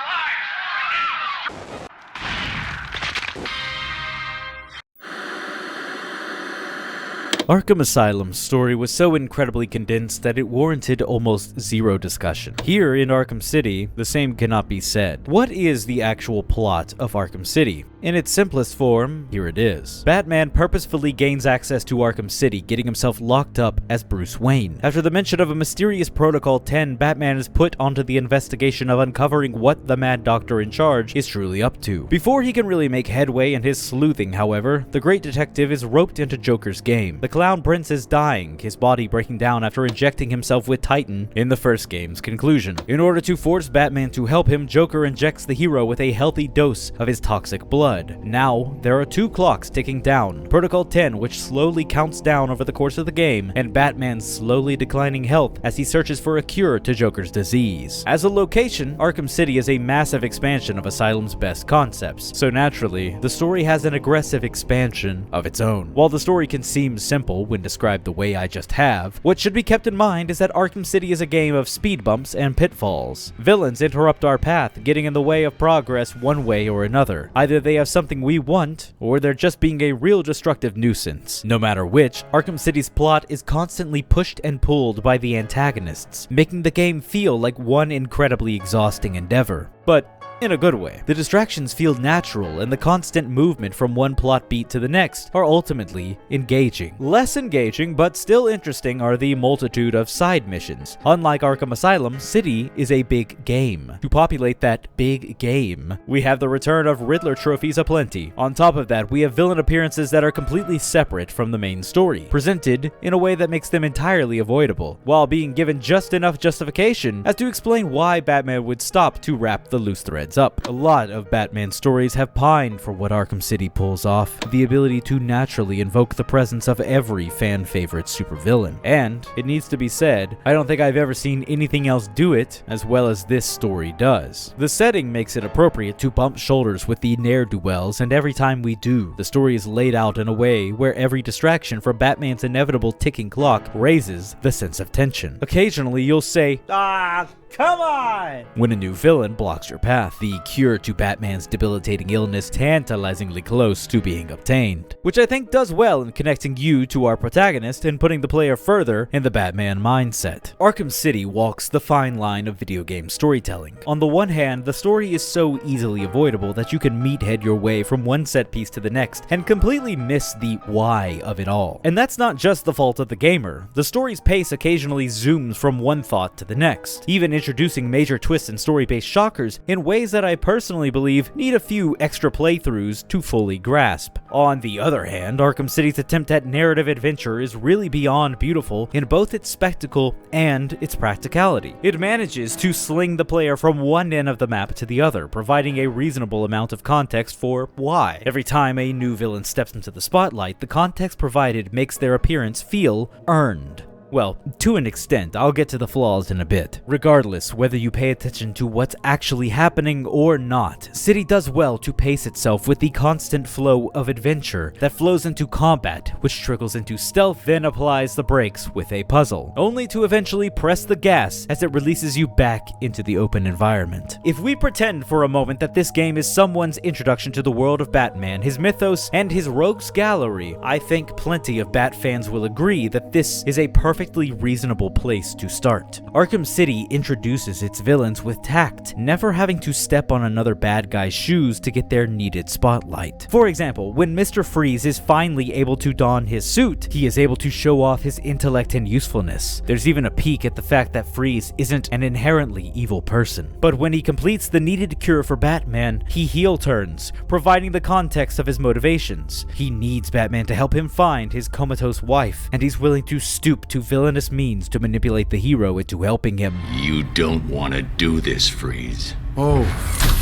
lives! Arkham Asylum's story was so incredibly condensed that it warranted almost zero discussion. Here in Arkham City, the same cannot be said. What is the actual plot of Arkham City? In its simplest form, here it is. Batman purposefully gains access to Arkham City, getting himself locked up as Bruce Wayne. After the mention of a mysterious Protocol 10, Batman is put onto the investigation of uncovering what the Mad Doctor in charge is truly up to. Before he can really make headway in his sleuthing, however, the great detective is roped into Joker's game. The Clown Prince is dying, his body breaking down after injecting himself with Titan in the first game's conclusion. In order to force Batman to help him, Joker injects the hero with a healthy dose of his toxic blood. Now, there are two clocks ticking down. Protocol 10, which slowly counts down over the course of the game, and Batman's slowly declining health as he searches for a cure to Joker's disease. As a location, Arkham City is a massive expansion of Asylum's best concepts, so naturally, the story has an aggressive expansion of its own. While the story can seem simple when described the way I just have, what should be kept in mind is that Arkham City is a game of speed bumps and pitfalls. Villains interrupt our path, getting in the way of progress one way or another. Either they have something we want, or they're just being a real destructive nuisance. No matter which, Arkham City's plot is constantly pushed and pulled by the antagonists, making the game feel like one incredibly exhausting endeavor. But in a good way. The distractions feel natural, and the constant movement from one plot beat to the next are ultimately engaging. Less engaging, but still interesting, are the multitude of side missions. Unlike Arkham Asylum, City is a big game. To populate that big game, we have the return of Riddler trophies aplenty. On top of that, we have villain appearances that are completely separate from the main story, presented in a way that makes them entirely avoidable, while being given just enough justification as to explain why Batman would stop to wrap the loose threads up. A lot of Batman stories have pined for what Arkham City pulls off, the ability to naturally invoke the presence of every fan-favorite supervillain. And, it needs to be said, I don't think I've ever seen anything else do it as well as this story does. The setting makes it appropriate to bump shoulders with the ne'er-do-wells, and every time we do, the story is laid out in a way where every distraction from Batman's inevitable ticking clock raises the sense of tension. Occasionally, you'll say, "Ah, come on!" when a new villain blocks your path, the cure to Batman's debilitating illness tantalizingly close to being obtained, which I think does well in connecting you to our protagonist and putting the player further in the Batman mindset. Arkham City walks the fine line of video game storytelling. On the one hand, the story is so easily avoidable that you can meathead your way from one set piece to the next and completely miss the why of it all. And that's not just the fault of the gamer. The story's pace occasionally zooms from one thought to the next, even introducing major twists and story-based shockers in ways that I personally believe need a few extra playthroughs to fully grasp. On the other hand, Arkham City's attempt at narrative adventure is really beyond beautiful in both its spectacle and its practicality. It manages to sling the player from one end of the map to the other, providing a reasonable amount of context for why. Every time a new villain steps into the spotlight, the context provided makes their appearance feel earned. Well, to an extent. I'll get to the flaws in a bit. Regardless, whether you pay attention to what's actually happening or not, City does well to pace itself with the constant flow of adventure that flows into combat, which trickles into stealth, then applies the brakes with a puzzle, only to eventually press the gas as it releases you back into the open environment. If we pretend for a moment that this game is someone's introduction to the world of Batman, his mythos, and his rogues gallery, I think plenty of Bat fans will agree that this is a perfectly reasonable place to start. Arkham City introduces its villains with tact, never having to step on another bad guy's shoes to get their needed spotlight. For example, when Mr. Freeze is finally able to don his suit, he is able to show off his intellect and usefulness. There's even a peek at the fact that Freeze isn't an inherently evil person. But when he completes the needed cure for Batman, he heel turns, providing the context of his motivations. He needs Batman to help him find his comatose wife, and he's willing to stoop to villainous means to manipulate the hero into helping him. You don't want to do this, Freeze. Oh,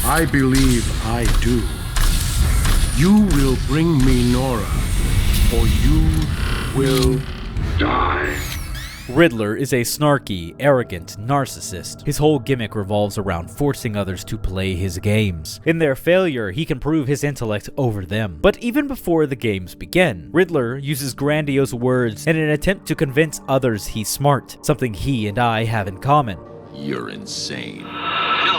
I believe I do. You will bring me Nora, or you will die. Riddler is a snarky, arrogant narcissist. His whole gimmick revolves around forcing others to play his games. In their failure, he can prove his intellect over them. But even before the games begin, Riddler uses grandiose words in an attempt to convince others he's smart, something he and I have in common. You're insane. No,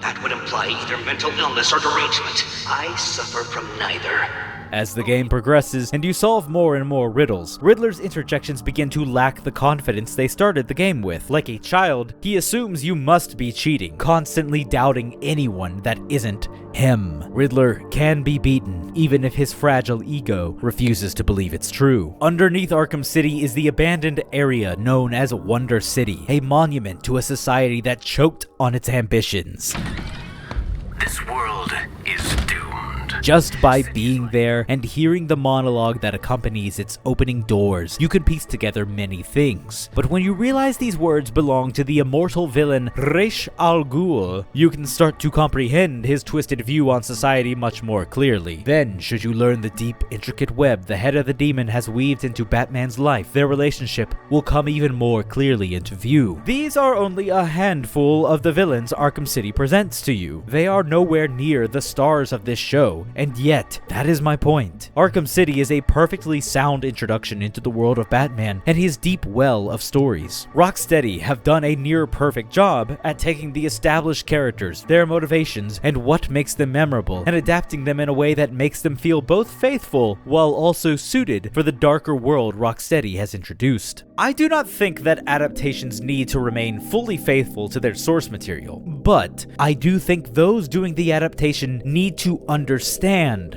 that would imply either mental illness or derangement. I suffer from neither. As the game progresses and you solve more and more riddles, Riddler's interjections begin to lack the confidence they started the game with. Like a child, he assumes you must be cheating, constantly doubting anyone that isn't him. Riddler can be beaten, even if his fragile ego refuses to believe it's true. Underneath Arkham City is the abandoned area known as Wonder City, a monument to a society that choked on its ambitions. This world is doomed. Just by being there and hearing the monologue that accompanies its opening doors, you can piece together many things. But when you realize these words belong to the immortal villain Ra's al Ghul, you can start to comprehend his twisted view on society much more clearly. Then, should you learn the deep, intricate web the head of the demon has weaved into Batman's life, their relationship will come even more clearly into view. These are only a handful of the villains Arkham City presents to you. They are nowhere near the stars of this show, and yet, that is my point. Arkham City is a perfectly sound introduction into the world of Batman and his deep well of stories. Rocksteady have done a near-perfect job at taking the established characters, their motivations, and what makes them memorable, and adapting them in a way that makes them feel both faithful while also suited for the darker world Rocksteady has introduced. I do not think that adaptations need to remain fully faithful to their source material, but I do think those doing the adaptation need to understand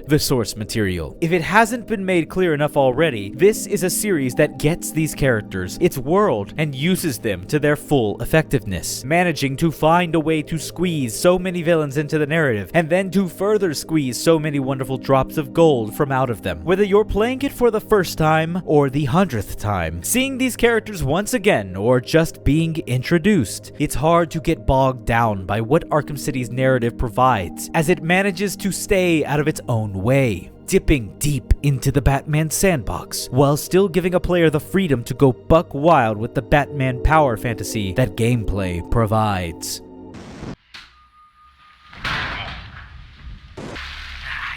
the source material. If it hasn't been made clear enough already, this is a series that gets these characters, its world, and uses them to their full effectiveness, managing to find a way to squeeze so many villains into the narrative, and then to further squeeze so many wonderful drops of gold from out of them. Whether you're playing it for the first time or the 100th time, seeing these characters once again or just being introduced, it's hard to get bogged down by what Arkham City's narrative provides, as it manages to stay out of its own way, dipping deep into the Batman sandbox, while still giving a player the freedom to go buck wild with the Batman power fantasy that gameplay provides.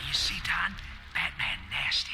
You see, Don? Batman nasty.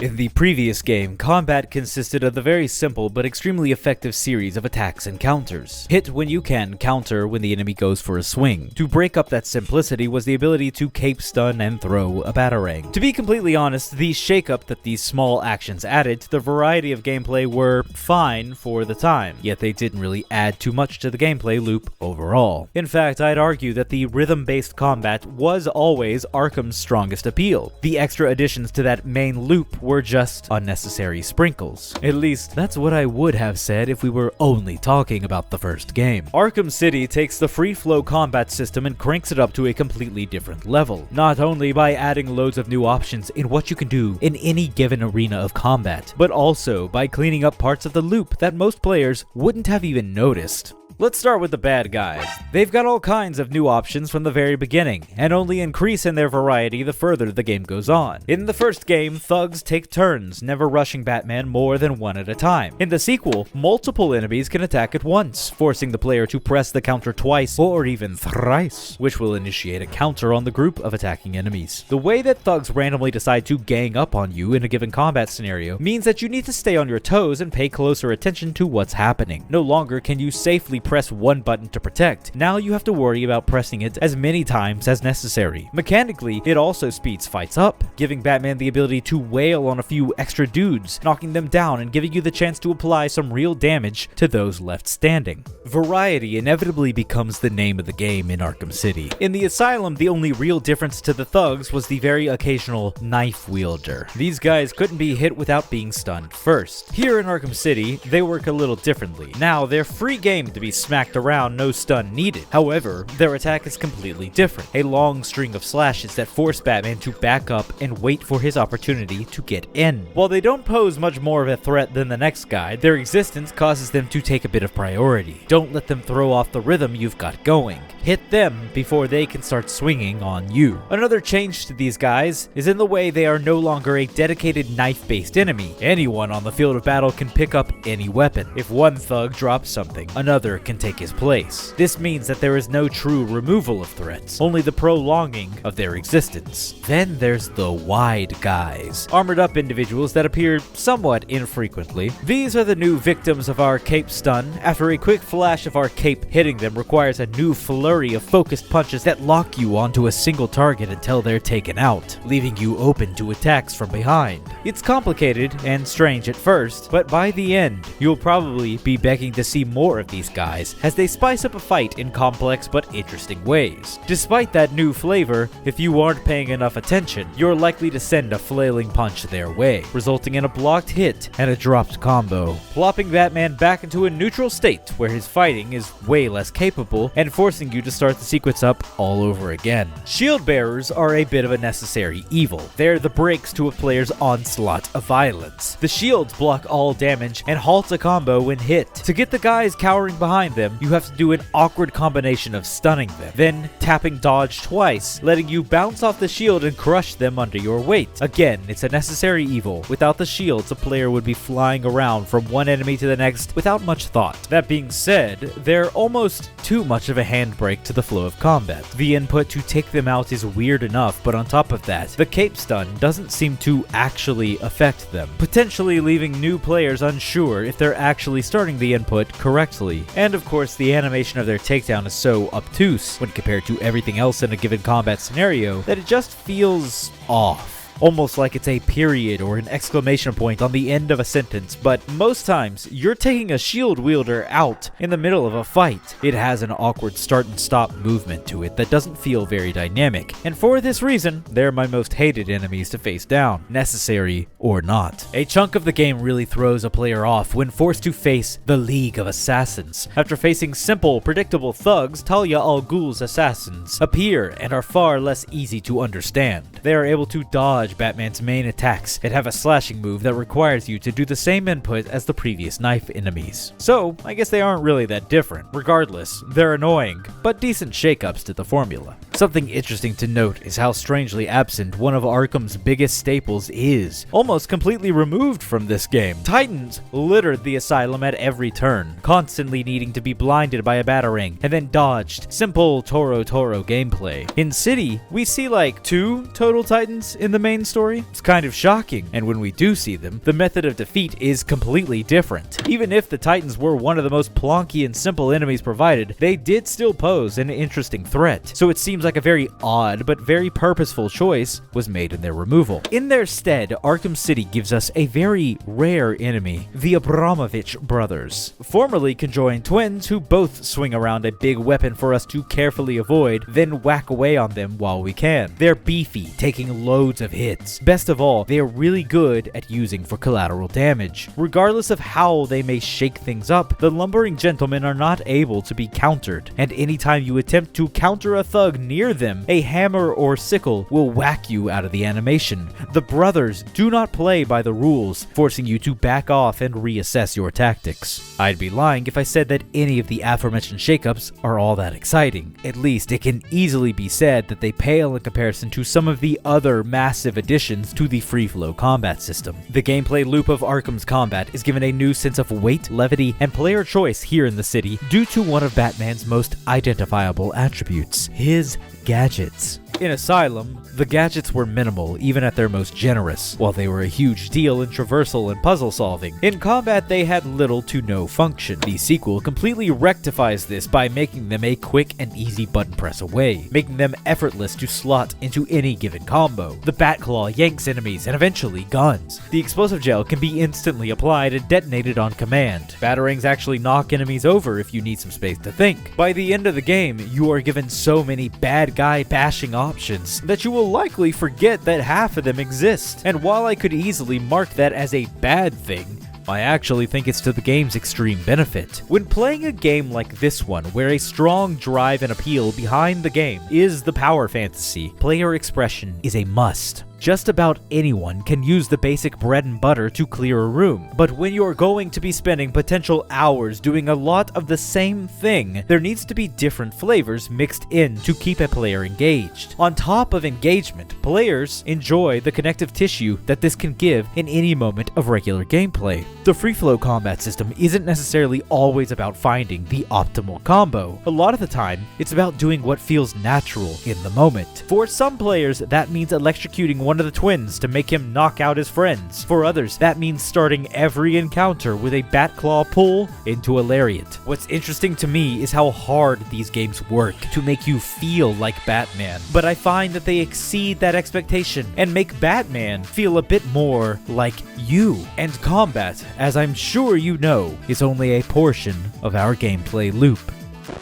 In the previous game, combat consisted of the very simple but extremely effective series of attacks and counters. Hit when you can, counter when the enemy goes for a swing. To break up that simplicity was the ability to cape, stun, and throw a batarang. To be completely honest, the shakeup that these small actions added to the variety of gameplay were fine for the time, yet they didn't really add too much to the gameplay loop overall. In fact, I'd argue that the rhythm-based combat was always Arkham's strongest appeal. The extra additions to that main loop were just unnecessary sprinkles. At least, that's what I would have said if we were only talking about the first game. Arkham City takes the free-flow combat system and cranks it up to a completely different level, not only by adding loads of new options in what you can do in any given arena of combat, but also by cleaning up parts of the loop that most players wouldn't have even noticed. Let's start with the bad guys. They've got all kinds of new options from the very beginning, and only increase in their variety the further the game goes on. In the first game, thugs take turns, never rushing Batman more than one at a time. In the sequel, multiple enemies can attack at once, forcing the player to press the counter twice or even thrice, which will initiate a counter on the group of attacking enemies. The way that thugs randomly decide to gang up on you in a given combat scenario means that you need to stay on your toes and pay closer attention to what's happening. No longer can you safely press one button to protect. Now you have to worry about pressing it as many times as necessary. Mechanically, it also speeds fights up, giving Batman the ability to wail on a few extra dudes, knocking them down and giving you the chance to apply some real damage to those left standing. Variety inevitably becomes the name of the game in Arkham City. In the Asylum, the only real difference to the thugs was the very occasional knife wielder. These guys couldn't be hit without being stunned first. Here in Arkham City, they work a little differently. Now, they're free game to be smacked around, no stun needed. However, their attack is completely different. A long string of slashes that force Batman to back up and wait for his opportunity to get in. While they don't pose much more of a threat than the next guy, their existence causes them to take a bit of priority. Don't let them throw off the rhythm you've got going. Hit them before they can start swinging on you. Another change to these guys is in the way they are no longer a dedicated knife-based enemy. Anyone on the field of battle can pick up any weapon. If one thug drops something, another can take his place. This means that there is no true removal of threats, only the prolonging of their existence. Then there's the wide guys, armored up individuals that appear somewhat infrequently. These are the new victims of our cape stun. After a quick flash of our cape, hitting them requires a new flurry of focused punches that lock you onto a single target until they're taken out, leaving you open to attacks from behind. It's complicated and strange at first, but by the end, you'll probably be begging to see more of these guys as they spice up a fight in complex but interesting ways. Despite that new flavor, if you aren't paying enough attention, you're likely to send a flailing punch their way, resulting in a blocked hit and a dropped combo, plopping Batman back into a neutral state where his fighting is way less capable and forcing you to start the sequence up all over again. Shield bearers are a bit of a necessary evil. They're the brakes to a player's onslaught of violence. The shields block all damage and halt a combo when hit. To get the guys cowering behind them, you have to do an awkward combination of stunning them, then tapping dodge twice, letting you bounce off the shield and crush them under your weight. Again, it's a necessary evil. Without the shields, a player would be flying around from one enemy to the next without much thought. That being said, they're almost too much of a handbrake to the flow of combat. The input to take them out is weird enough, but on top of that, the cape stun doesn't seem to actually affect them, potentially leaving new players unsure if they're actually starting the input correctly. And of course, the animation of their takedown is so obtuse when compared to everything else in a given combat scenario that it just feels off. Almost like it's a period or an exclamation point on the end of a sentence, but most times, you're taking a shield wielder out in the middle of a fight. It has an awkward start and stop movement to it that doesn't feel very dynamic, and for this reason, they're my most hated enemies to face down, necessary or not. A chunk of the game really throws a player off when forced to face the League of Assassins. After facing simple, predictable thugs, Talia al Ghul's assassins appear and are far less easy to understand. They are able to dodge Batman's main attacks and have a slashing move that requires you to do the same input as the previous knife enemies. So, I guess they aren't really that different. Regardless, they're annoying, but decent shakeups to the formula. Something interesting to note is how strangely absent one of Arkham's biggest staples is, almost completely removed from this game. Titans littered the asylum at every turn, constantly needing to be blinded by a batarang and then dodged. Simple Toro gameplay. In City, we see like 2 total Titans in the main story. It's kind of shocking, and when we do see them, the method of defeat is completely different. Even if the Titans were one of the most plonky and simple enemies provided, they did still pose an interesting threat. So it seems like a very odd but very purposeful choice was made in their removal. In their stead, Arkham City gives us a very rare enemy, the Abramovich brothers, formerly conjoined twins who both swing around a big weapon for us to carefully avoid, then whack away on them while we can. They're beefy, taking loads of hits. Best of all, they are really good at using for collateral damage. Regardless of how they may shake things up, the lumbering gentlemen are not able to be countered, and anytime you attempt to counter a thug near them, a hammer or sickle will whack you out of the animation. The brothers do not play by the rules, forcing you to back off and reassess your tactics. I'd be lying if I said that any of the aforementioned shakeups are all that exciting. At least it can easily be said that they pale in comparison to some of the other massive additions to the free-flow combat system. The gameplay loop of Arkham's combat is given a new sense of weight, levity, and player choice here in the city due to one of Batman's most identifiable attributes, his gadgets. In Asylum, the gadgets were minimal even at their most generous, while they were a huge deal in traversal and puzzle solving. In combat, they had little to no function. The sequel completely rectifies this by making them a quick and easy button press away, making them effortless to slot into any given combo. The Batclaw yanks enemies and eventually guns. The explosive gel can be instantly applied and detonated on command. Batarangs actually knock enemies over if you need some space to think. By the end of the game, you are given so many bad guy bashing options that you will likely forget that half of them exist. And while I could easily mark that as a bad thing, I actually think it's to the game's extreme benefit. When playing a game like this one, where a strong drive and appeal behind the game is the power fantasy, player expression is a must. Just about anyone can use the basic bread and butter to clear a room, but when you're going to be spending potential hours doing a lot of the same thing, there needs to be different flavors mixed in to keep a player engaged. On top of engagement, players enjoy the connective tissue that this can give in any moment of regular gameplay. The free-flow combat system isn't necessarily always about finding the optimal combo. A lot of the time, it's about doing what feels natural in the moment. For some players, that means electrocuting one of the twins to make him knock out his friends. For others, that means starting every encounter with a bat claw pull into a lariat. What's interesting to me is how hard these games work to make you feel like Batman, but I find that they exceed that expectation and make Batman feel a bit more like you. And combat, as I'm sure you know, is only a portion of our gameplay loop.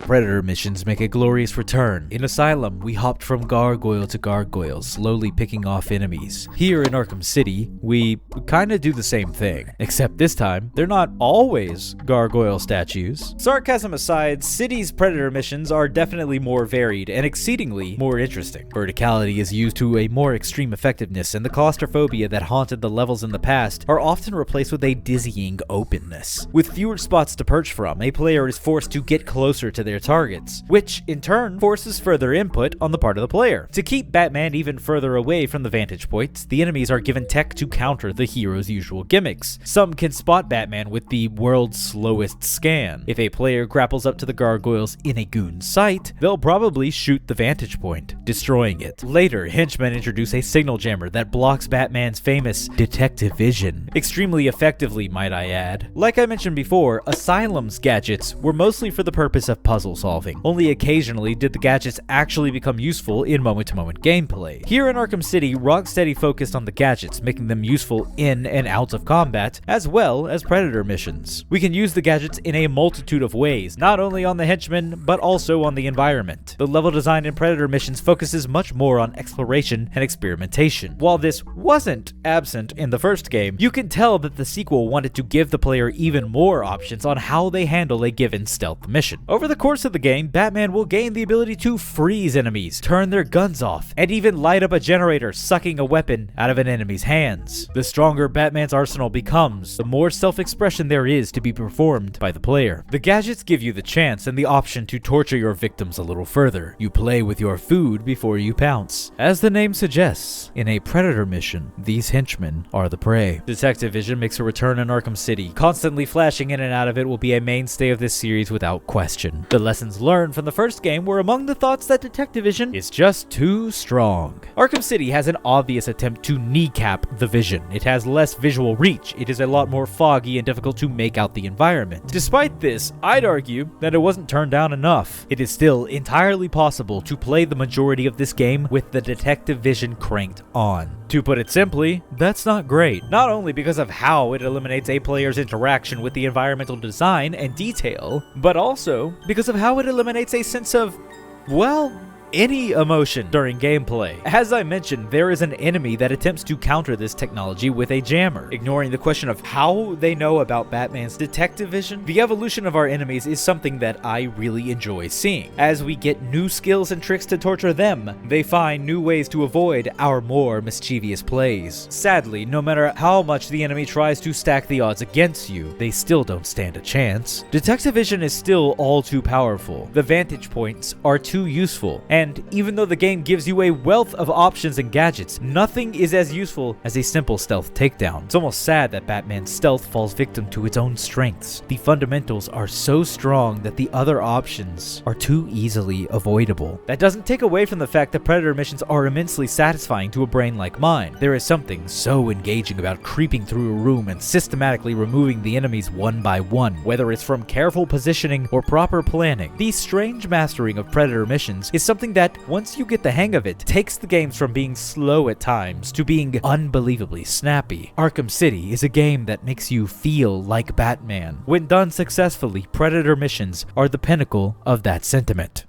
Predator missions make a glorious return. In Asylum, we hopped from gargoyle to gargoyle, slowly picking off enemies. Here in Arkham City, we kinda do the same thing, except this time, they're not always gargoyle statues. Sarcasm aside, City's Predator missions are definitely more varied and exceedingly more interesting. Verticality is used to a more extreme effectiveness, and the claustrophobia that haunted the levels in the past are often replaced with a dizzying openness. With fewer spots to perch from, a player is forced to get closer to their targets, which in turn forces further input on the part of the player. To keep Batman even further away from the vantage points, the enemies are given tech to counter the hero's usual gimmicks. Some can spot Batman with the world's slowest scan. If a player grapples up to the gargoyles in a goon's sight, they'll probably shoot the vantage point, destroying it. Later, henchmen introduce a signal jammer that blocks Batman's famous detective vision. Extremely effectively, might I add. Like I mentioned before, Asylum's gadgets were mostly for the purpose of puzzle solving. Only occasionally did the gadgets actually become useful in moment-to-moment gameplay. Here in Arkham City, Rocksteady focused on the gadgets, making them useful in and out of combat, as well as Predator missions. We can use the gadgets in a multitude of ways, not only on the henchmen, but also on the environment. The level design in Predator missions focuses much more on exploration and experimentation. While this wasn't absent in the first game, you can tell that the sequel wanted to give the player even more options on how they handle a given stealth mission. Over the course of the game, Batman will gain the ability to freeze enemies, turn their guns off, and even light up a generator, sucking a weapon out of an enemy's hands. The stronger Batman's arsenal becomes, the more self-expression there is to be performed by the player. The gadgets give you the chance and the option to torture your victims a little further. You play with your food before you pounce. As the name suggests, in a Predator mission, these henchmen are the prey. Detective vision makes a return in Arkham City. Constantly flashing in and out of it will be a mainstay of this series without question. The lessons learned from the first game were among the thoughts that detective vision is just too strong. Arkham City has an obvious attempt to kneecap the vision. It has less visual reach. It is a lot more foggy and difficult to make out the environment. Despite this, I'd argue that it wasn't turned down enough. It is still entirely possible to play the majority of this game with the detective vision cranked on. To put it simply, that's not great. Not only because of how it eliminates a player's interaction with the environmental design and detail, but also because of how it eliminates a sense of, well, any emotion during gameplay. As I mentioned, there is an enemy that attempts to counter this technology with a jammer. Ignoring the question of how they know about Batman's detective vision, the evolution of our enemies is something that I really enjoy seeing. As we get new skills and tricks to torture them, they find new ways to avoid our more mischievous plays. Sadly, no matter how much the enemy tries to stack the odds against you, they still don't stand a chance. Detective vision is still all too powerful. The vantage points are too useful, and even though the game gives you a wealth of options and gadgets, nothing is as useful as a simple stealth takedown. It's almost sad that Batman's stealth falls victim to its own strengths. The fundamentals are so strong that the other options are too easily avoidable. That doesn't take away from the fact that Predator missions are immensely satisfying to a brain like mine. There is something so engaging about creeping through a room and systematically removing the enemies one by one, whether it's from careful positioning or proper planning. The strange mastering of Predator missions is something that, once you get the hang of it, takes the games from being slow at times to being unbelievably snappy. Arkham City is a game that makes you feel like Batman. When done successfully, Predator missions are the pinnacle of that sentiment.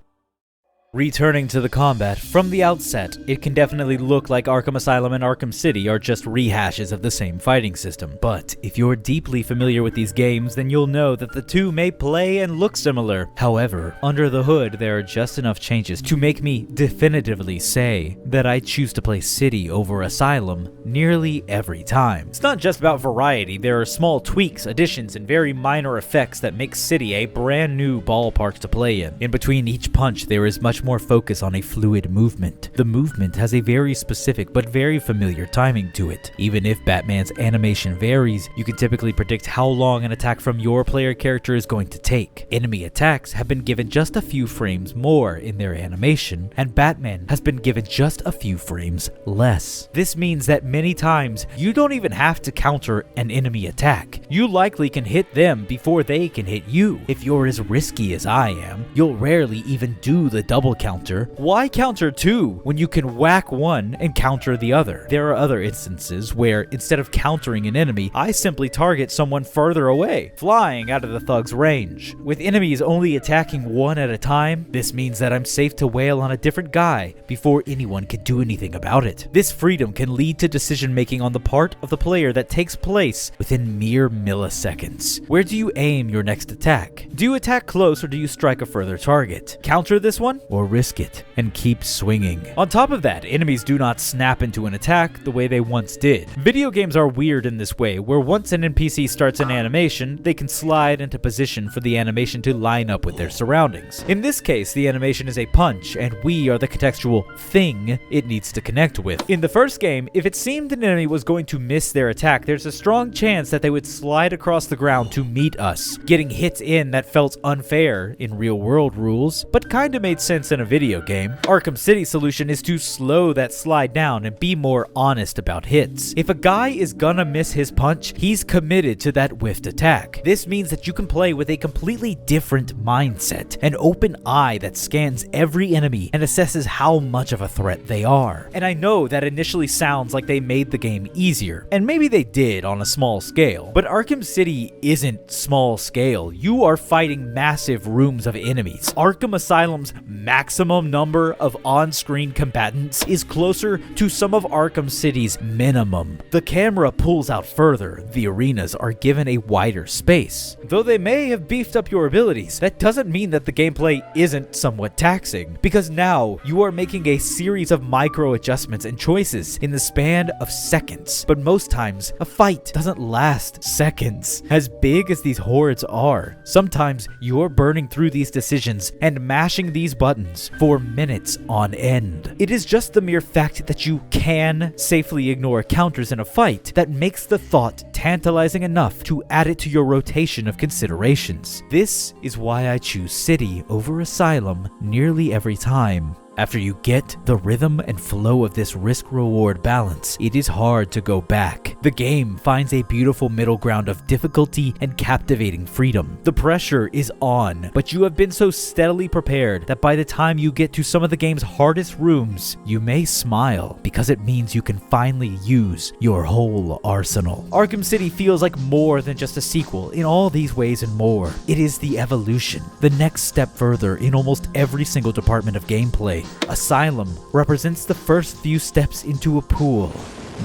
Returning to the combat, from the outset, it can definitely look like Arkham Asylum and Arkham City are just rehashes of the same fighting system. But if you're deeply familiar with these games, then you'll know that the two may play and look similar. However, under the hood, there are just enough changes to make me definitively say that I choose to play City over Asylum nearly every time. It's not just about variety, there are small tweaks, additions, and very minor effects that make City a brand new ballpark to play in. In between each punch, there is much more focus on a fluid movement. The movement has a very specific but very familiar timing to it. Even if Batman's animation varies, you can typically predict how long an attack from your player character is going to take. Enemy attacks have been given just a few frames more in their animation, and Batman has been given just a few frames less. This means that many times, you don't even have to counter an enemy attack. You likely can hit them before they can hit you. If you're as risky as I am, you'll rarely even do the double counter. Why counter two when you can whack one and counter the other? There are other instances where instead of countering an enemy, I simply target someone further away, flying out of the thug's range. With enemies only attacking one at a time, this means that I'm safe to wail on a different guy before anyone can do anything about it. This freedom can lead to decision making on the part of the player that takes place within mere milliseconds. Where do you aim your next attack? Do you attack close or do you strike a further target? Counter this one or risk it and keep swinging? On top of that, enemies do not snap into an attack the way they once did. Video games are weird in this way, where once an NPC starts an animation, they can slide into position for the animation to line up with their surroundings. In this case, the animation is a punch, and we are the contextual thing it needs to connect with. In the first game, if it seemed an enemy was going to miss their attack, there's a strong chance that they would slide across the ground to meet us, getting hits in that felt unfair in real-world rules, but kinda made sense in a video game. Arkham City's solution is to slow that slide down and be more honest about hits. If a guy is gonna miss his punch, he's committed to that whiffed attack. This means that you can play with a completely different mindset, an open eye that scans every enemy and assesses how much of a threat they are. And I know that initially sounds like they made the game easier, and maybe they did on a small scale, but Arkham City isn't small scale. You are fighting massive rooms of enemies. Arkham Asylum's maximum number of on-screen combatants is closer to some of Arkham City's minimum. The camera pulls out further, the arenas are given a wider space. Though they may have beefed up your abilities, that doesn't mean that the gameplay isn't somewhat taxing, because now you are making a series of micro adjustments and choices in the span of seconds. But most times, a fight doesn't last seconds. As big as these hordes are, sometimes you're burning through these decisions and mashing these buttons for minutes on end. It is just the mere fact that you can safely ignore counters in a fight that makes the thought tantalizing enough to add it to your rotation of considerations. This is why I choose City over Asylum nearly every time. After you get the rhythm and flow of this risk-reward balance, it is hard to go back. The game finds a beautiful middle ground of difficulty and captivating freedom. The pressure is on, but you have been so steadily prepared that by the time you get to some of the game's hardest rooms, you may smile because it means you can finally use your whole arsenal. Arkham City feels like more than just a sequel in all these ways and more. It is the evolution, the next step further in almost every single department of gameplay. Asylum represents the first few steps into a pool.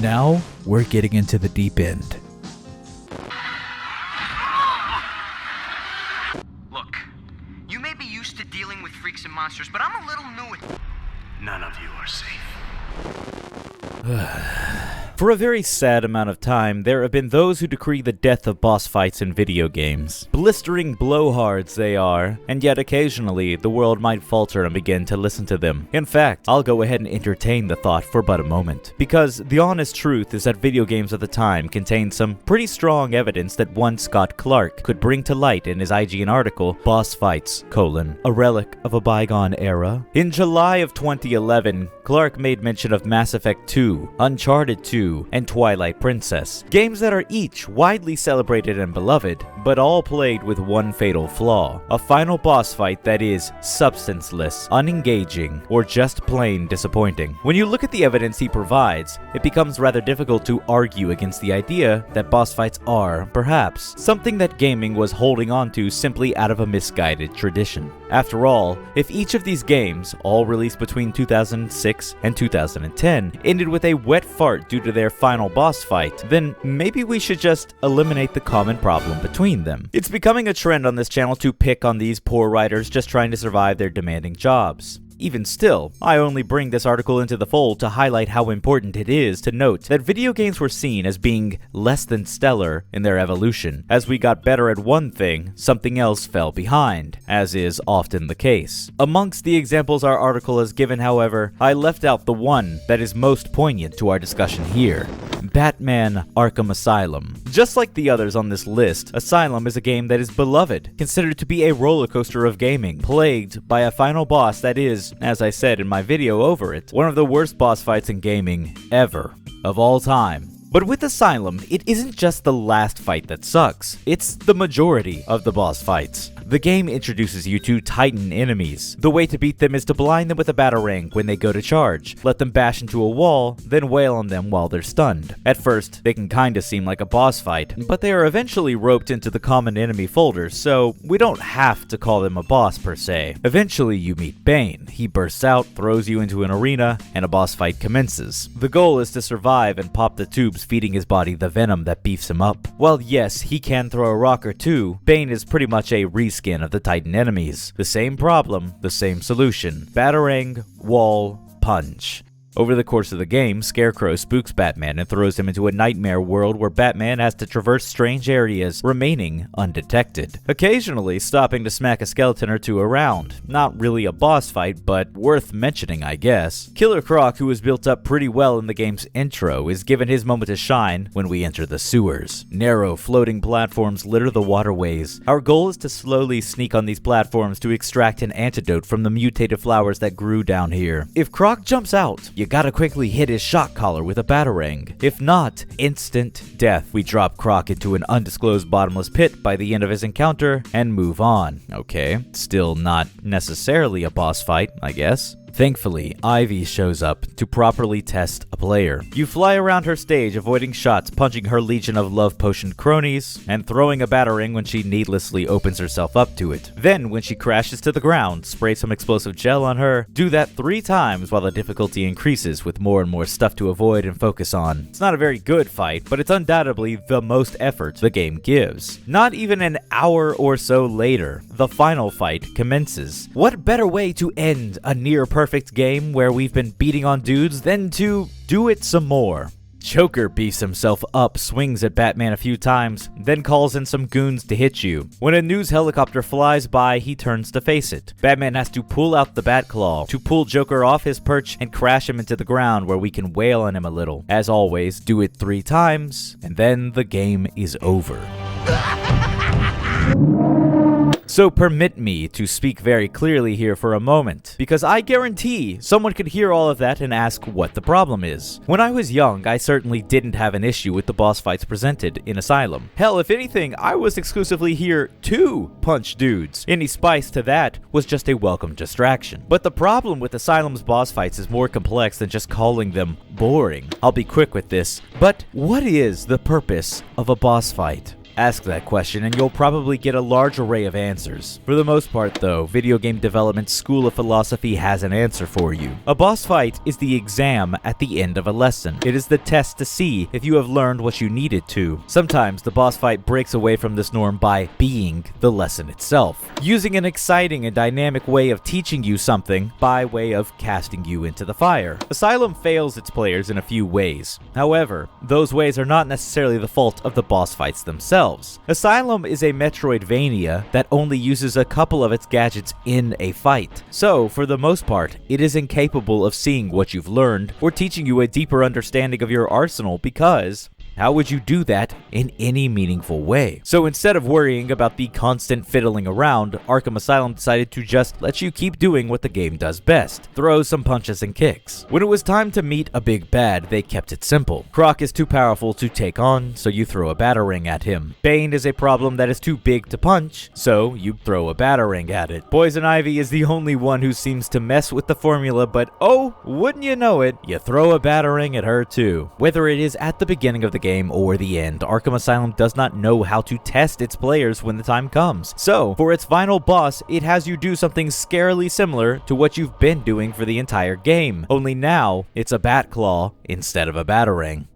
Now, we're getting into the deep end. Look, you may be used to dealing with freaks and monsters, but I'm a little new at... None of you are safe. For a very sad amount of time, there have been those who decree the death of boss fights in video games. Blistering blowhards they are, and yet occasionally the world might falter and begin to listen to them. In fact, I'll go ahead and entertain the thought for but a moment, because the honest truth is that video games at the time contained some pretty strong evidence that one Scott Clark could bring to light in his IGN article, Boss Fights, a relic of a bygone era. In July of 2011, Clark made mention of Mass Effect 2, Uncharted 2, and Twilight Princess, games that are each widely celebrated and beloved, but all played with one fatal flaw: a final boss fight that is substanceless, unengaging, or just plain disappointing. When you look at the evidence he provides, it becomes rather difficult to argue against the idea that boss fights are, perhaps, something that gaming was holding on to simply out of a misguided tradition. After all, if each of these games, all released between 2006 and 2010, ended with a wet fart due to their final boss fight, then maybe we should just eliminate the common problem between them. It's becoming a trend on this channel to pick on these poor writers just trying to survive their demanding jobs. Even still, I only bring this article into the fold to highlight how important it is to note that video games were seen as being less than stellar in their evolution. As we got better at one thing, something else fell behind, as is often the case. Amongst the examples our article has given, however, I left out the one that is most poignant to our discussion here: Batman Arkham Asylum. Just like the others on this list, Asylum is a game that is beloved, considered to be a roller coaster of gaming, plagued by a final boss that is, as I said in my video over it, one of the worst boss fights in gaming ever, of all time. But with Asylum, it isn't just the last fight that sucks, it's the majority of the boss fights. The game introduces you to Titan enemies. The way to beat them is to blind them with a batarang when they go to charge, let them bash into a wall, then wail on them while they're stunned. At first, they can kinda seem like a boss fight, but they are eventually roped into the common enemy folder, so we don't have to call them a boss per se. Eventually you meet Bane. He bursts out, throws you into an arena, and a boss fight commences. The goal is to survive and pop the tubes feeding his body the venom that beefs him up. While yes, he can throw a rock or two, Bane is pretty much a reskin of the Titan enemies. The same problem, the same solution. Batarang, wall, punch. Over the course of the game, Scarecrow spooks Batman and throws him into a nightmare world where Batman has to traverse strange areas, remaining undetected. Occasionally stopping to smack a skeleton or two around. Not really a boss fight, but worth mentioning, I guess. Killer Croc, who was built up pretty well in the game's intro, is given his moment to shine when we enter the sewers. Narrow, floating platforms litter the waterways. Our goal is to slowly sneak on these platforms to extract an antidote from the mutated flowers that grew down here. If Croc jumps out, you gotta quickly hit his shock collar with a batarang. If not, instant death. We drop Croc into an undisclosed bottomless pit by the end of his encounter and move on. Okay, still not necessarily a boss fight, I guess. Thankfully, Ivy shows up to properly test a player. You fly around her stage, avoiding shots, punching her legion of love-potioned cronies, and throwing a batarang when she needlessly opens herself up to it. Then, when she crashes to the ground, spray some explosive gel on her. Do that 3 times while the difficulty increases with more and more stuff to avoid and focus on. It's not a very good fight, but it's undoubtedly the most effort the game gives. Not even an hour or so later, the final fight commences. What better way to end a near-perfect game where we've been beating on dudes than to do it some more? Joker beefs himself up, swings at Batman a few times, then calls in some goons to hit you. When a news helicopter flies by, he turns to face it. Batman has to pull out the Batclaw to pull Joker off his perch and crash him into the ground where we can wail on him a little. As always, do it 3 times, and then the game is over. So permit me to speak very clearly here for a moment, because I guarantee someone could hear all of that and ask what the problem is. When I was young, I certainly didn't have an issue with the boss fights presented in Asylum. Hell, if anything, I was exclusively here to punch dudes. Any spice to that was just a welcome distraction. But the problem with Asylum's boss fights is more complex than just calling them boring. I'll be quick with this, but what is the purpose of a boss fight? Ask that question and you'll probably get a large array of answers. For the most part though, video game development's school of philosophy has an answer for you. A boss fight is the exam at the end of a lesson. It is the test to see if you have learned what you needed to. Sometimes the boss fight breaks away from this norm by being the lesson itself, using an exciting and dynamic way of teaching you something by way of casting you into the fire. Asylum fails its players in a few ways. However, those ways are not necessarily the fault of the boss fights themselves. Asylum is a Metroidvania that only uses a couple of its gadgets in a fight. So, for the most part, it is incapable of seeing what you've learned or teaching you a deeper understanding of your arsenal because how would you do that in any meaningful way? So instead of worrying about the constant fiddling around, Arkham Asylum decided to just let you keep doing what the game does best, throw some punches and kicks. When it was time to meet a big bad, they kept it simple. Croc is too powerful to take on, so you throw a batarang at him. Bane is a problem that is too big to punch, so you throw a batarang at it. Poison Ivy is the only one who seems to mess with the formula, but oh, wouldn't you know it, you throw a batarang at her too. Whether it is at the beginning of the game or the end, Arkham Asylum does not know how to test its players when the time comes. So, for its final boss, it has you do something scarily similar to what you've been doing for the entire game, only now it's a bat claw instead of a batarang.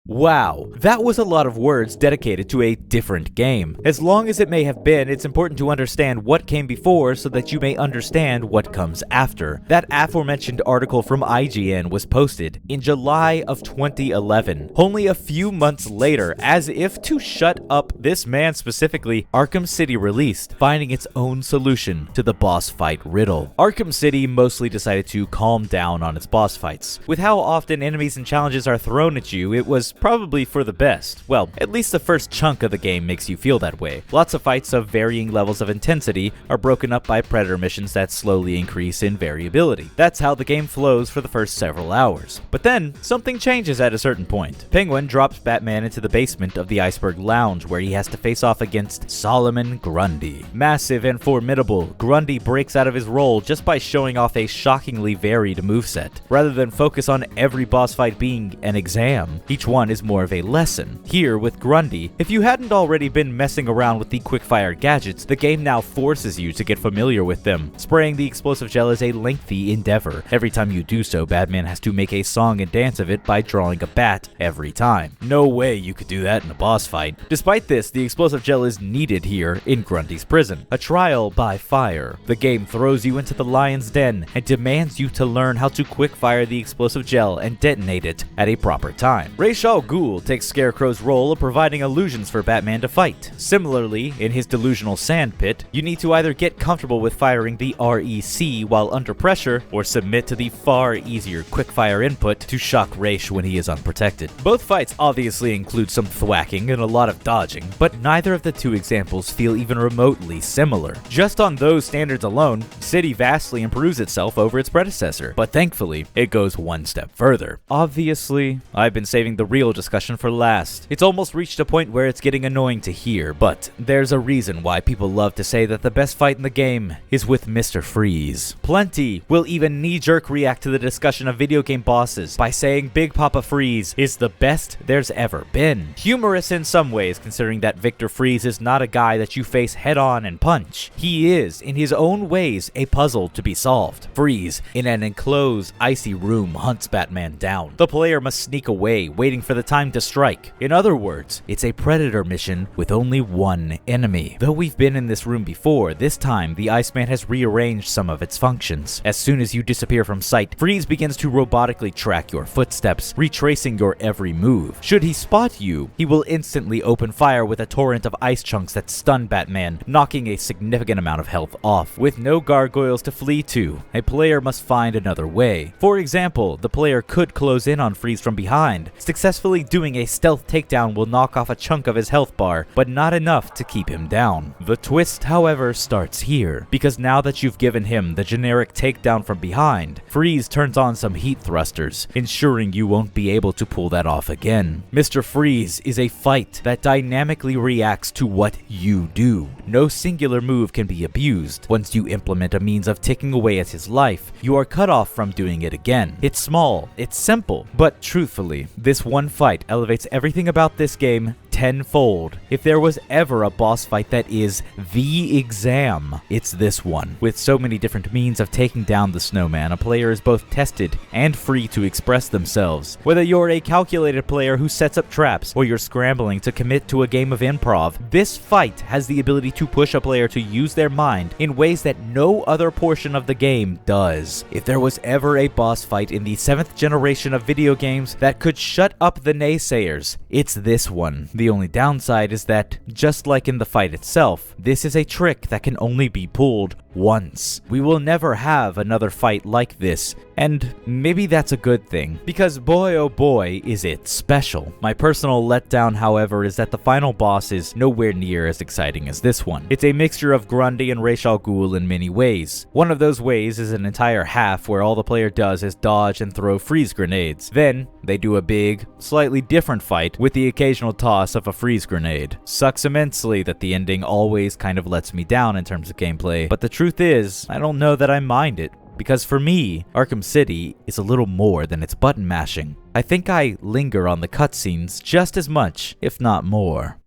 Wow, that was a lot of words dedicated to a different game. As long as it may have been, it's important to understand what came before so that you may understand what comes after. That aforementioned article from IGN was posted in July of 2011. Only a few months later, as if to shut up this man specifically, Arkham City released, finding its own solution to the boss fight riddle. Arkham City mostly decided to calm down on its boss fights. With how often enemies and challenges are thrown at you, it was probably for the best. Well, at least the first chunk of the game makes you feel that way. Lots of fights of varying levels of intensity are broken up by Predator missions that slowly increase in variability. That's how the game flows for the first several hours. But then, something changes at a certain point. Penguin drops Batman into the basement of the Iceberg Lounge, where he has to face off against Solomon Grundy. Massive and formidable, Grundy breaks out of his role just by showing off a shockingly varied moveset. Rather than focus on every boss fight being an exam, each one is more of a lesson. Here, with Grundy, if you hadn't already been messing around with the quickfire gadgets, the game now forces you to get familiar with them. Spraying the explosive gel is a lengthy endeavor. Every time you do so, Batman has to make a song and dance of it by drawing a bat every time. No way you could do that in a boss fight. Despite this, the explosive gel is needed here in Grundy's prison. A trial by fire. The game throws you into the lion's den and demands you to learn how to quickfire the explosive gel and detonate it at a proper time. Ra's al Ghul takes Scarecrow's role of providing illusions for Batman to fight. Similarly, in his delusional sandpit, you need to either get comfortable with firing the REC while under pressure, or submit to the far easier quickfire input to shock Ra's when he is unprotected. Both fights obviously include some thwacking and a lot of dodging, but neither of the two examples feel even remotely similar. Just on those standards alone, City vastly improves itself over its predecessor, but thankfully, it goes one step further. Obviously, I've been saving the real discussion for last. It's almost reached a point where it's getting annoying to hear, but there's a reason why people love to say that the best fight in the game is with Mr. Freeze. Plenty will even knee-jerk react to the discussion of video game bosses by saying Big Papa Freeze is the best there's ever been. Humorous in some ways, considering that Victor Freeze is not a guy that you face head-on and punch. He is, in his own ways, a puzzle to be solved. Freeze, in an enclosed, icy room, hunts Batman down. The player must sneak away, waiting for the time to strike. In other words, it's a Predator mission with only one enemy. Though we've been in this room before, this time the Iceman has rearranged some of its functions. As soon as you disappear from sight, Freeze begins to robotically track your footsteps, retracing your every move. Should he spot you, he will instantly open fire with a torrent of ice chunks that stun Batman, knocking a significant amount of health off. With no gargoyles to flee to, a player must find another way. For example, the player could close in on Freeze from behind. Successfully doing a stealth takedown will knock off a chunk of his health bar, but not enough to keep him down. The twist, however, starts here, because now that you've given him the generic takedown from behind, Freeze turns on some heat thrusters, ensuring you won't be able to pull that off again. Mr. Freeze is a fight that dynamically reacts to what you do. No singular move can be abused. Once you implement a means of ticking away at his life, you are cut off from doing it again. It's small, it's simple, but truthfully, this one fight elevates everything about this game tenfold. If there was ever a boss fight that is the exam, it's this one. With so many different means of taking down the snowman, a player is both tested and free to express themselves. Whether you're a calculated player who sets up traps, or you're scrambling to commit to a game of improv, this fight has the ability to push a player to use their mind in ways that no other portion of the game does. If there was ever a boss fight in the 7th generation of video games that could shut up the naysayers, it's this one. The only downside is that, just like in the fight itself, this is a trick that can only be pulled once. We will never have another fight like this, and maybe that's a good thing, because boy oh boy is it special. My personal letdown, however, is that the final boss is nowhere near as exciting as this one. It's a mixture of Grundy and Ra's al Ghul in many ways. One of those ways is an entire half where all the player does is dodge and throw freeze grenades. Then, they do a big, slightly different fight with the occasional toss of a freeze grenade. Sucks immensely that the ending always kind of lets me down in terms of gameplay, but the truth is, I don't know that I mind it. Because for me, Arkham City is a little more than its button mashing. I think I linger on the cutscenes just as much, if not more.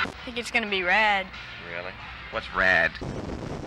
I think it's gonna be rad. Really? What's rad?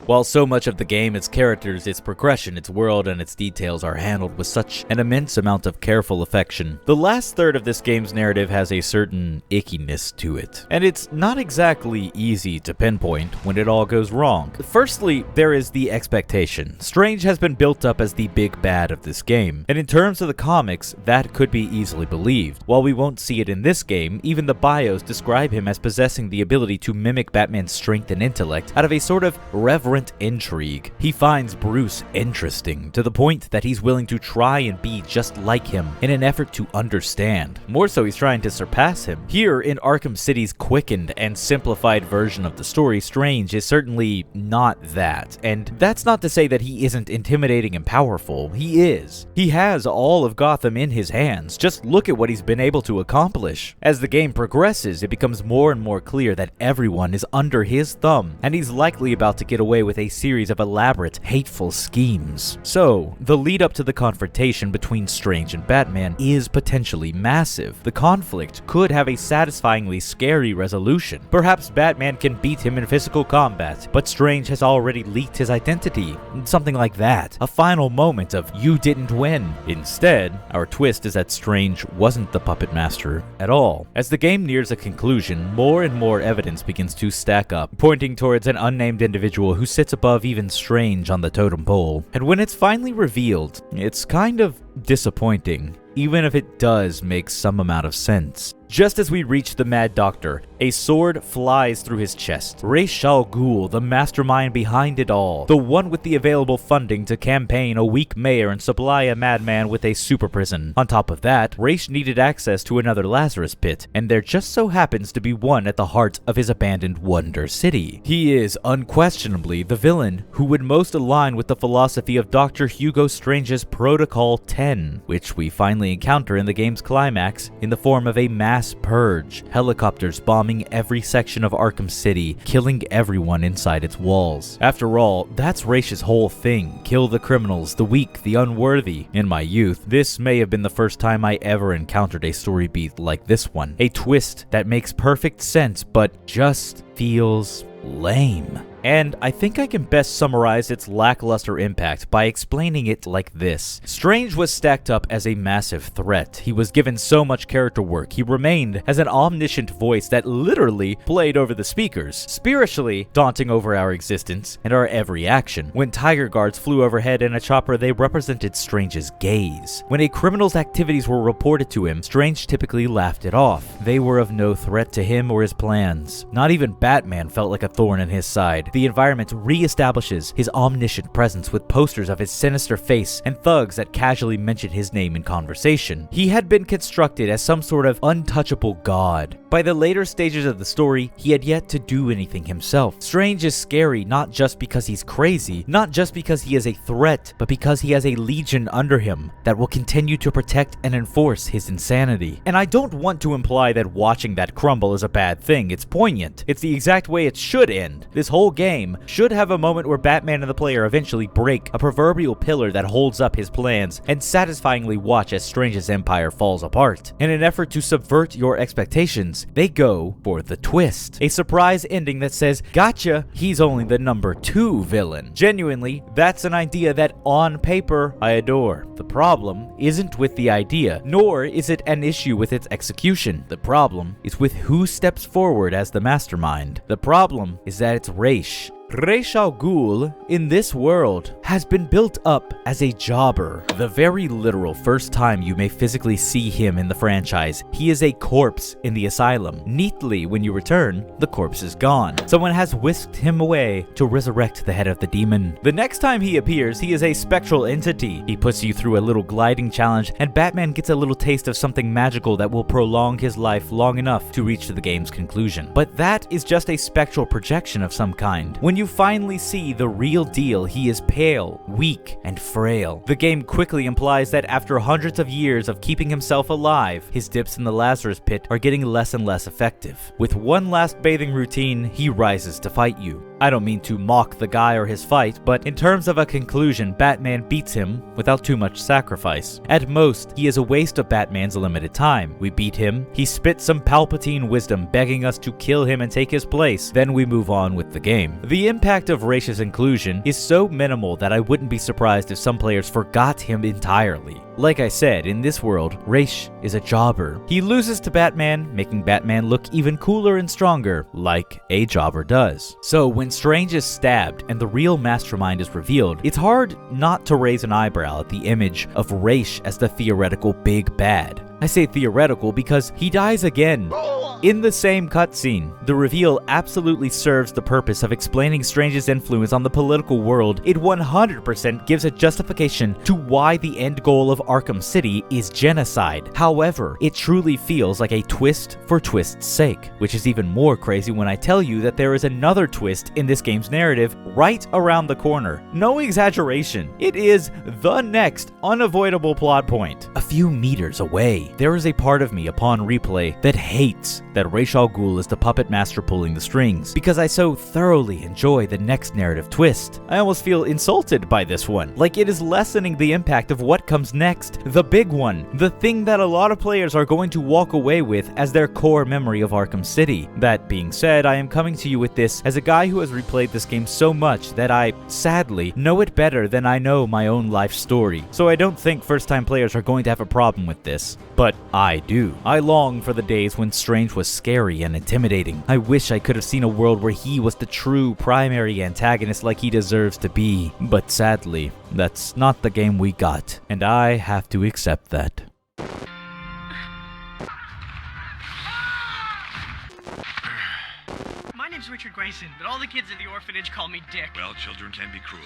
While so much of the game, its characters, its progression, its world, and its details are handled with such an immense amount of careful affection, the last third of this game's narrative has a certain ickiness to it. And it's not exactly easy to pinpoint when it all goes wrong. Firstly, there is the expectation. Strange has been built up as the big bad of this game, and in terms of the comics, that could be easily believed. While we won't see it in this game, even the bios describe him as possessing the ability to mimic Batman's strength and intellect out of a sort of reverent intrigue. He finds Bruce interesting, to the point that he's willing to try and be just like him in an effort to understand. More so, he's trying to surpass him. Here, in Arkham City's quickened and simplified version of the story, Strange is certainly not that. And that's not to say that he isn't intimidating and powerful. He is. He has all of Gotham in his hands. Just look at what he's been able to accomplish. As the game progresses, it becomes more and more clear that everyone is under his thumb, and he's likely about to get away with a series of elaborate, hateful schemes. So, the lead up to the confrontation between Strange and Batman is potentially massive. The conflict could have a satisfyingly scary resolution. Perhaps Batman can beat him in physical combat, but Strange has already leaked his identity. Something like that. A final moment of "you didn't win." Instead, our twist is that Strange wasn't the puppet master at all. As the game nears a conclusion, more and more evidence begins to stack up, pointing towards an unnamed individual who sits above even Strange on the totem pole. And when it's finally revealed, it's kind of disappointing, even if it does make some amount of sense. Just as we reach the Mad Doctor, a sword flies through his chest. Ra's al Ghul, the mastermind behind it all, the one with the available funding to campaign a weak mayor and supply a madman with a super prison. On top of that, Ra's needed access to another Lazarus pit, and there just so happens to be one at the heart of his abandoned Wonder City. He is unquestionably the villain who would most align with the philosophy of Dr. Hugo Strange's Protocol 10, which we finally encounter in the game's climax in the form of a mass purge, helicopters bombing every section of Arkham City, killing everyone inside its walls. After all, that's Ra's whole thing: kill the criminals, the weak, the unworthy. In my youth, this may have been the first time I ever encountered a story beat like this one. A twist that makes perfect sense, but just feels lame. And I think I can best summarize its lackluster impact by explaining it like this. Strange was stacked up as a massive threat. He was given so much character work. He remained as an omniscient voice that literally played over the speakers, spiritually daunting over our existence and our every action. When tiger guards flew overhead in a chopper, they represented Strange's gaze. When a criminal's activities were reported to him, Strange typically laughed it off. They were of no threat to him or his plans. Not even Batman felt like a thorn in his side. The environment re-establishes his omniscient presence with posters of his sinister face and thugs that casually mention his name in conversation. He had been constructed as some sort of untouchable god. By the later stages of the story, he had yet to do anything himself. Strange is scary not just because he's crazy, not just because he is a threat, but because he has a legion under him that will continue to protect and enforce his insanity. And I don't want to imply that watching that crumble is a bad thing. It's poignant. It's the exact way it should end. This whole game should have a moment where Batman and the player eventually break a proverbial pillar that holds up his plans and satisfyingly watch as Strange's empire falls apart. In an effort to subvert your expectations, they go for the twist. A surprise ending that says, gotcha, he's only the number 2 villain. Genuinely, that's an idea that on paper I adore. The problem isn't with the idea, nor is it an issue with its execution. The problem is with who steps forward as the mastermind. The problem is that it's Ra's. Ra's al Ghul, in this world, has been built up as a jobber. The very literal first time you may physically see him in the franchise, he is a corpse in the asylum. Neatly, when you return, the corpse is gone. Someone has whisked him away to resurrect the head of the demon. The next time he appears, he is a spectral entity. He puts you through a little gliding challenge, and Batman gets a little taste of something magical that will prolong his life long enough to reach the game's conclusion. But that is just a spectral projection of some kind. When you you finally see the real deal, he is pale, weak, and frail. The game quickly implies that after hundreds of years of keeping himself alive, his dips in the Lazarus pit are getting less and less effective. With one last bathing routine, he rises to fight you. I don't mean to mock the guy or his fight, but in terms of a conclusion, Batman beats him without too much sacrifice. At most, he is a waste of Batman's limited time. We beat him, he spits some Palpatine wisdom begging us to kill him and take his place, then we move on with the game. The impact of Raish's inclusion is so minimal that I wouldn't be surprised if some players forgot him entirely. Like I said, in this world, Raish is a jobber. He loses to Batman, making Batman look even cooler and stronger, like a jobber does. So when Strange is stabbed and the real mastermind is revealed, it's hard not to raise an eyebrow at the image of Raish as the theoretical big bad. I say theoretical because he dies again. In the same cutscene, the reveal absolutely serves the purpose of explaining Strange's influence on the political world. It 100% gives a justification to why the end goal of Arkham City is genocide. However, it truly feels like a twist for twist's sake, which is even more crazy when I tell you that there is another twist in this game's narrative right around the corner. No exaggeration, it is the next unavoidable plot point. A few meters away, there is a part of me upon replay that hates that Ra's al Ghul is the puppet master pulling the strings, because I so thoroughly enjoy the next narrative twist. I almost feel insulted by this one, like it is lessening the impact of what comes next, the big one, the thing that a lot of players are going to walk away with as their core memory of Arkham City. That being said, I am coming to you with this as a guy who has replayed this game so much that I, sadly, know it better than I know my own life story, so I don't think first-time players are going to have a problem with this. But I do. I long for the days when Strange was scary and intimidating. I wish I could have seen a world where he was the true primary antagonist like he deserves to be. But sadly, that's not the game we got, and I have to accept that. My name's Richard Grayson, but all the kids at the orphanage call me Dick. Well, children can be cruel.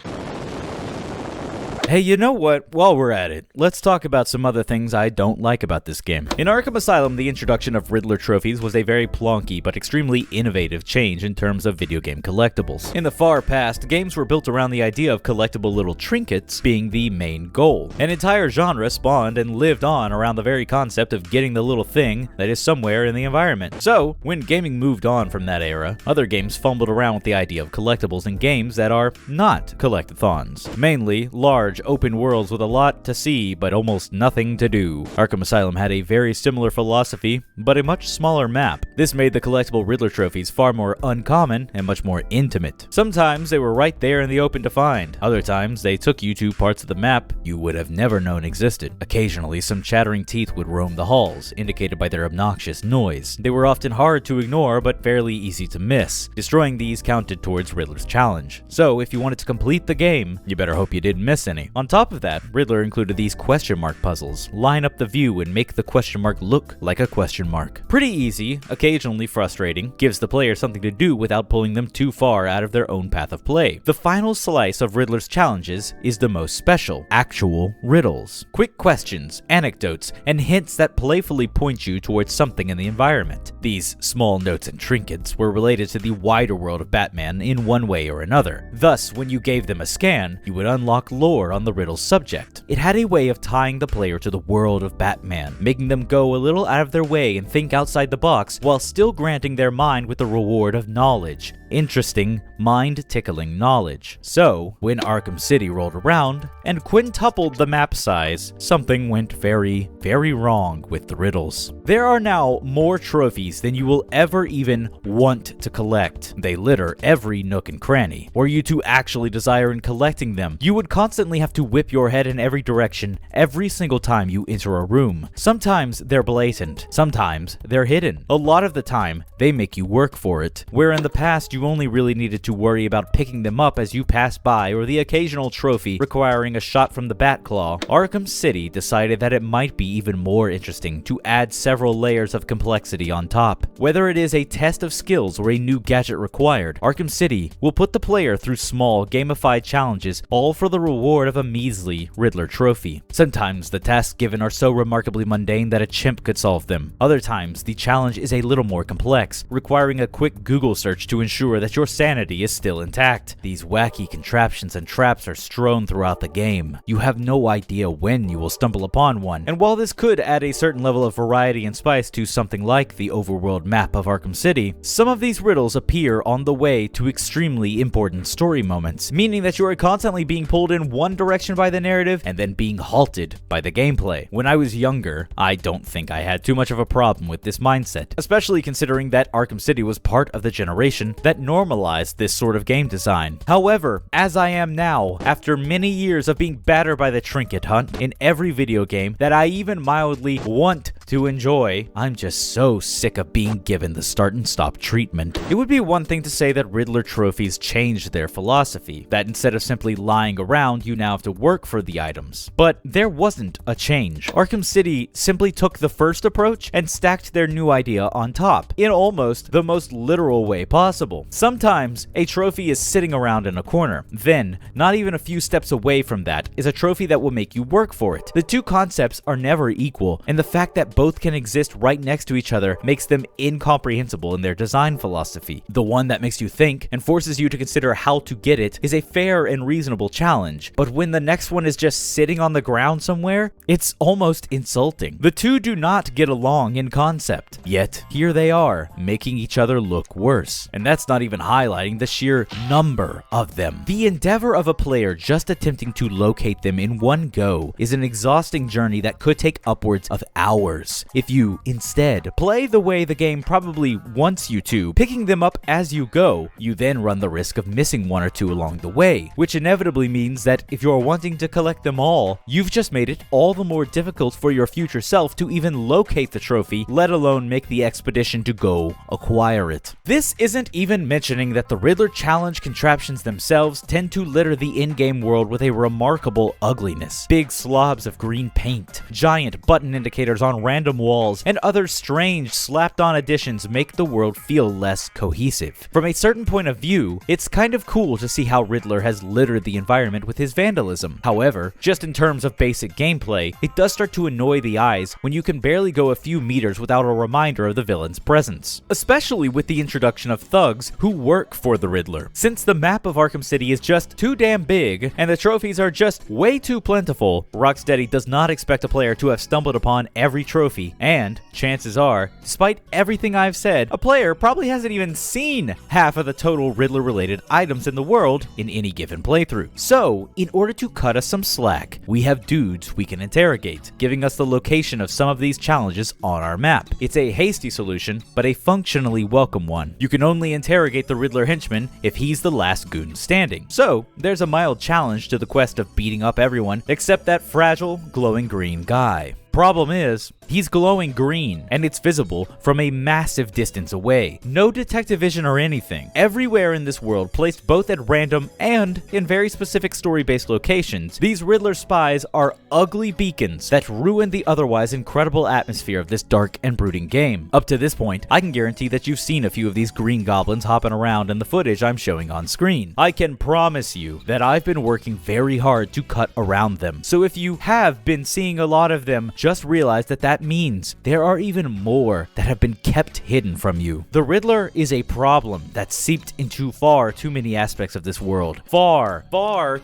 Hey, you know what? While we're at it, let's talk about some other things I don't like about this game. In Arkham Asylum, the introduction of Riddler trophies was a very plonky but extremely innovative change in terms of video game collectibles. In the far past, games were built around the idea of collectible little trinkets being the main goal. An entire genre spawned and lived on around the very concept of getting the little thing that is somewhere in the environment. So, when gaming moved on from that era, other games fumbled around with the idea of collectibles in games that are not collectathons. Mainly, large open worlds with a lot to see but almost nothing to do. Arkham Asylum had a very similar philosophy, but a much smaller map. This made the collectible Riddler trophies far more uncommon and much more intimate. Sometimes they were right there in the open to find. Other times they took you to parts of the map you would have never known existed. Occasionally some chattering teeth would roam the halls, indicated by their obnoxious noise. They were often hard to ignore but fairly easy to miss. Destroying these counted towards Riddler's challenge. So if you wanted to complete the game, you better hope you didn't miss any. On top of that, Riddler included these question mark puzzles. Line up the view and make the question mark look like a question mark. Pretty easy, occasionally frustrating, gives the player something to do without pulling them too far out of their own path of play. The final slice of Riddler's challenges is the most special, actual riddles. Quick questions, anecdotes, and hints that playfully point you towards something in the environment. These small notes and trinkets were related to the wider world of Batman in one way or another. Thus, when you gave them a scan, you would unlock lore on the riddle's subject. It had a way of tying the player to the world of Batman, making them go a little out of their way and think outside the box while still granting their mind with the reward of knowledge. Interesting, mind-tickling knowledge. So, when Arkham City rolled around and quintupled the map size, something went very, very wrong with the riddles. There are now more trophies than you will ever even want to collect. They litter every nook and cranny. Were you to actually desire in collecting them, you would constantly have to whip your head in every direction every single time you enter a room. Sometimes they're blatant, sometimes they're hidden. A lot of the time, they make you work for it, where in the past you only really needed to worry about picking them up as you pass by or the occasional trophy requiring a shot from the Batclaw. Arkham City decided that it might be even more interesting to add several layers of complexity on top. Whether it is a test of skills or a new gadget required, Arkham City will put the player through small, gamified challenges, all for the reward of of a measly Riddler trophy. Sometimes the tasks given are so remarkably mundane that a chimp could solve them. Other times, the challenge is a little more complex, requiring a quick Google search to ensure that your sanity is still intact. These wacky contraptions and traps are strewn throughout the game. You have no idea when you will stumble upon one, and while this could add a certain level of variety and spice to something like the overworld map of Arkham City, some of these riddles appear on the way to extremely important story moments, meaning that you are constantly being pulled in one direction by the narrative and then being halted by the gameplay. When I was younger, I don't think I had too much of a problem with this mindset, especially considering that Arkham City was part of the generation that normalized this sort of game design. However, as I am now, after many years of being battered by the trinket hunt in every video game that I even mildly want to enjoy, I'm just so sick of being given the start and stop treatment. It would be one thing to say that Riddler trophies changed their philosophy, that instead of simply lying around, you now have to work for the items. But there wasn't a change. Arkham City simply took the first approach and stacked their new idea on top, in almost the most literal way possible. Sometimes, a trophy is sitting around in a corner. Then, not even a few steps away from that is a trophy that will make you work for it. The two concepts are never equal, and the fact that both can exist right next to each other makes them incomprehensible in their design philosophy. The one that makes you think and forces you to consider how to get it is a fair and reasonable challenge, but when the next one is just sitting on the ground somewhere, it's almost insulting. The two do not get along in concept, yet here they are, making each other look worse. And that's not even highlighting the sheer number of them. The endeavor of a player just attempting to locate them in one go is an exhausting journey that could take upwards of hours. If you, instead, play the way the game probably wants you to, picking them up as you go, you then run the risk of missing one or two along the way, which inevitably means that if you're wanting to collect them all, you've just made it all the more difficult for your future self to even locate the trophy, let alone make the expedition to go acquire it. This isn't even mentioning that the Riddler challenge contraptions themselves tend to litter the in-game world with a remarkable ugliness. Big slobs of green paint, giant button indicators on random walls, and other strange slapped-on additions make the world feel less cohesive. From a certain point of view, it's kind of cool to see how Riddler has littered the environment with his vandalism. However, just in terms of basic gameplay, it does start to annoy the eyes when you can barely go a few meters without a reminder of the villain's presence, especially with the introduction of thugs who work for the Riddler. Since the map of Arkham City is just too damn big, and the trophies are just way too plentiful, Rocksteady does not expect a player to have stumbled upon every trophy, and chances are, despite everything I've said, a player probably hasn't even seen half of the total Riddler-related items in the world in any given playthrough. So, in order to cut us some slack, we have dudes we can interrogate, giving us the location of some of these challenges on our map. It's a hasty solution, but a functionally welcome one. You can only interrogate the Riddler henchman if he's the last goon standing. So, there's a mild challenge to the quest of beating up everyone except that fragile, glowing green guy. Problem is, he's glowing green, and it's visible from a massive distance away. No detective vision or anything. Everywhere in this world, placed both at random and in very specific story-based locations, these Riddler spies are ugly beacons that ruin the otherwise incredible atmosphere of this dark and brooding game. Up to this point, I can guarantee that you've seen a few of these green goblins hopping around in the footage I'm showing on screen. I can promise you that I've been working very hard to cut around them. So if you have been seeing a lot of them, just realize that that means there are even more that have been kept hidden from you. The Riddler is a problem that seeped into far too many aspects of this world. Far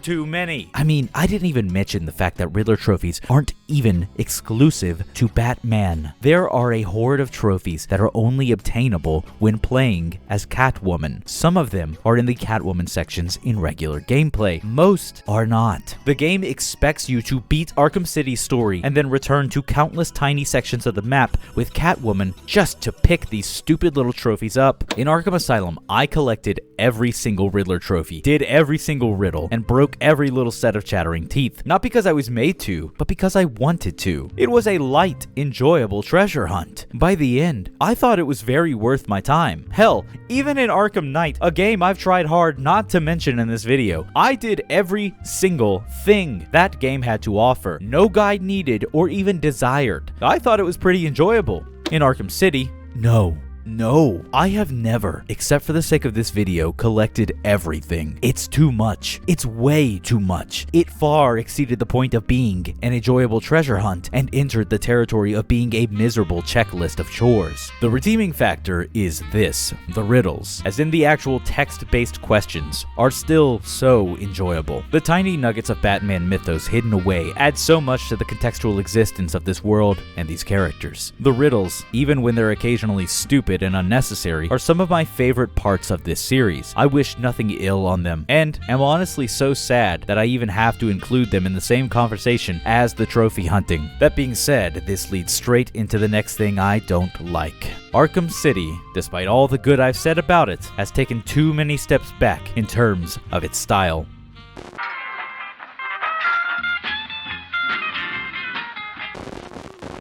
too many. I mean, I didn't even mention the fact that Riddler trophies aren't even exclusive to Batman. There are a horde of trophies that are only obtainable when playing as Catwoman. Some of them are in the Catwoman sections in regular gameplay. Most are not. The game expects you to beat Arkham City's story and then return to countless tiny sections of the map with Catwoman just to pick these stupid little trophies up. In Arkham Asylum, I collected every single Riddler trophy, did every single riddle, and broke every little set of chattering teeth. Not because I was made to, but because I wanted to. It was a light, enjoyable treasure hunt. By the end, I thought it was very worth my time. Hell, even in Arkham Knight, a game I've tried hard not to mention in this video, I did every single thing that game had to offer. No guide needed or even desired. I thought it was pretty enjoyable. In Arkham City, no. No, I have never, except for the sake of this video, collected everything. It's too much. It's way too much. It far exceeded the point of being an enjoyable treasure hunt and entered the territory of being a miserable checklist of chores. The redeeming factor is this: the riddles, as in the actual text-based questions, are still so enjoyable. The tiny nuggets of Batman mythos hidden away add so much to the contextual existence of this world and these characters. The riddles, even when they're occasionally stupid and unnecessary, are some of my favorite parts of this series. I wish nothing ill on them, and am honestly so sad that I even have to include them in the same conversation as the trophy hunting. That being said, this leads straight into the next thing I don't like. Arkham City, despite all the good I've said about it, has taken too many steps back in terms of its style.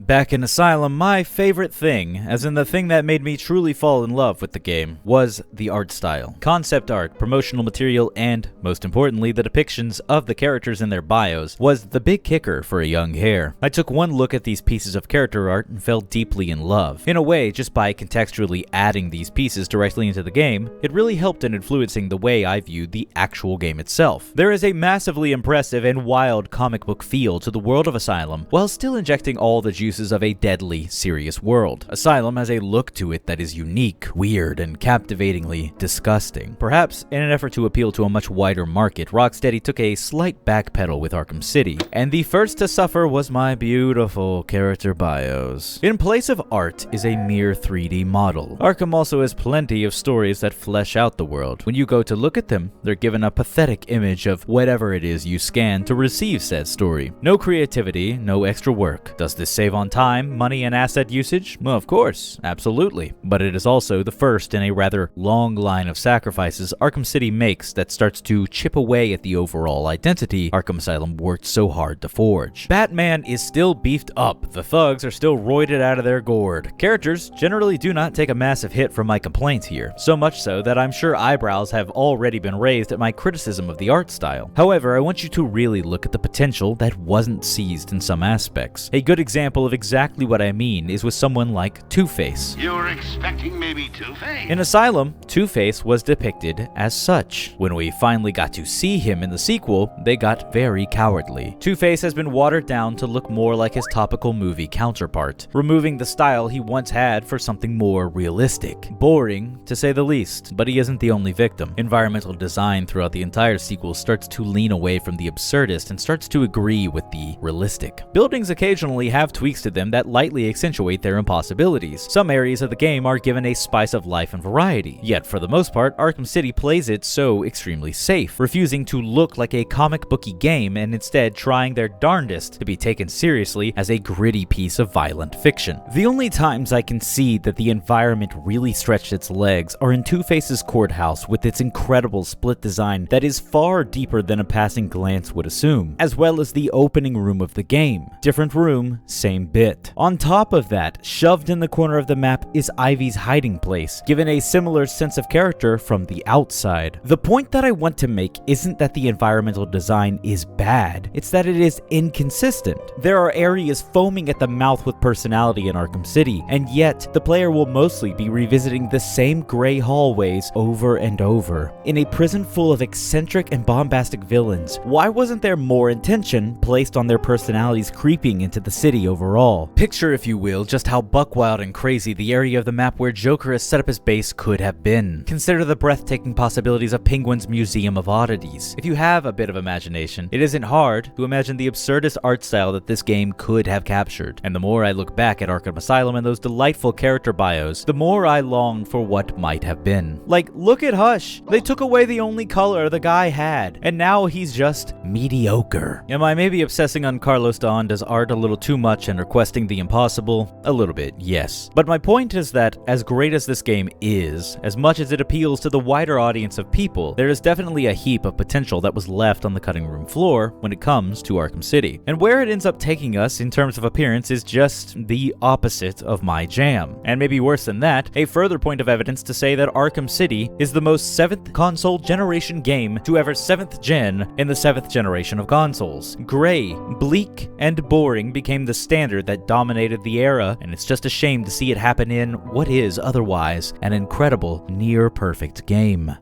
Back in Asylum, my favorite thing, as in the thing that made me truly fall in love with the game, was the art style. Concept art, promotional material, and, most importantly, the depictions of the characters in their bios was the big kicker for a young hair. I took one look at these pieces of character art and fell deeply in love. In a way, just by contextually adding these pieces directly into the game, it really helped in influencing the way I viewed the actual game itself. There is a massively impressive and wild comic book feel to the world of Asylum, while still injecting all the juices of a deadly, serious world. Asylum has a look to it that is unique, weird, and captivatingly disgusting. Perhaps in an effort to appeal to a much wider market, Rocksteady took a slight backpedal with Arkham City, and the first to suffer was my beautiful character bios. In place of art is a mere 3D model. Arkham also has plenty of stories that flesh out the world. When you go to look at them, they're given a pathetic image of whatever it is you scan to receive said story. No creativity, no extra work. Does this save on time, money, and asset usage? Well, of course, absolutely. But it is also the first in a rather long line of sacrifices Arkham City makes that starts to chip away at the overall identity Arkham Asylum worked so hard to forge. Batman is still beefed up, the thugs are still roided out of their gourd. Characters generally do not take a massive hit from my complaints here, so much so that I'm sure eyebrows have already been raised at my criticism of the art style. However, I want you to really look at the potential that wasn't seized in some aspects. A good example of exactly what I mean is with someone like Two-Face. You were expecting maybe Two-Face? In Asylum, Two-Face was depicted as such. When we finally got to see him in the sequel, they got very cowardly. Two-Face has been watered down to look more like his topical movie counterpart, removing the style he once had for something more realistic. Boring, to say the least, but he isn't the only victim. Environmental design throughout the entire sequel starts to lean away from the absurdist and starts to agree with the realistic. Buildings occasionally have tweaks to them that lightly accentuate their impossibilities. Some areas of the game are given a spice of life and variety, yet for the most part, Arkham City plays it so extremely safe, refusing to look like a comic booky game and instead trying their darndest to be taken seriously as a gritty piece of violent fiction. The only times I can see that the environment really stretched its legs are in Two-Face's courthouse with its incredible split design that is far deeper than a passing glance would assume, as well as the opening room of the game. Different room, same bit. On top of that, shoved in the corner of the map is Ivy's hiding place, given a similar sense of character from the outside. The point that I want to make isn't that the environmental design is bad, it's that it is inconsistent. There are areas foaming at the mouth with personality in Arkham City, and yet the player will mostly be revisiting the same gray hallways over and over. In a prison full of eccentric and bombastic villains, why wasn't there more attention placed on their personalities creeping into the city overall? Picture, if you will, just how buckwild and crazy the area of the map where Joker has set up his base could have been. Consider the breathtaking possibilities of Penguin's Museum of Oddities. If you have a bit of imagination, it isn't hard to imagine the absurdist art style that this game could have captured. And the more I look back at Arkham Asylum and those delightful character bios, the more I long for what might have been. Like, look at Hush. They took away the only color the guy had, and now he's just mediocre. Am I maybe obsessing on Carlos de Honda's art a little too much and requesting the impossible? A little bit, yes. But my point is that, as great as this game is, as much as it appeals to the wider audience of people, there is definitely a heap of potential that was left on the cutting room floor when it comes to Arkham City. And where it ends up taking us in terms of appearance is just the opposite of my jam. And maybe worse than that, a further point of evidence to say that Arkham City is the most 7th console generation game to ever 7th gen in the 7th generation of consoles. Gray, bleak, and boring became the standard character that dominated the era, and it's just a shame to see it happen in what is otherwise an incredible, near-perfect game.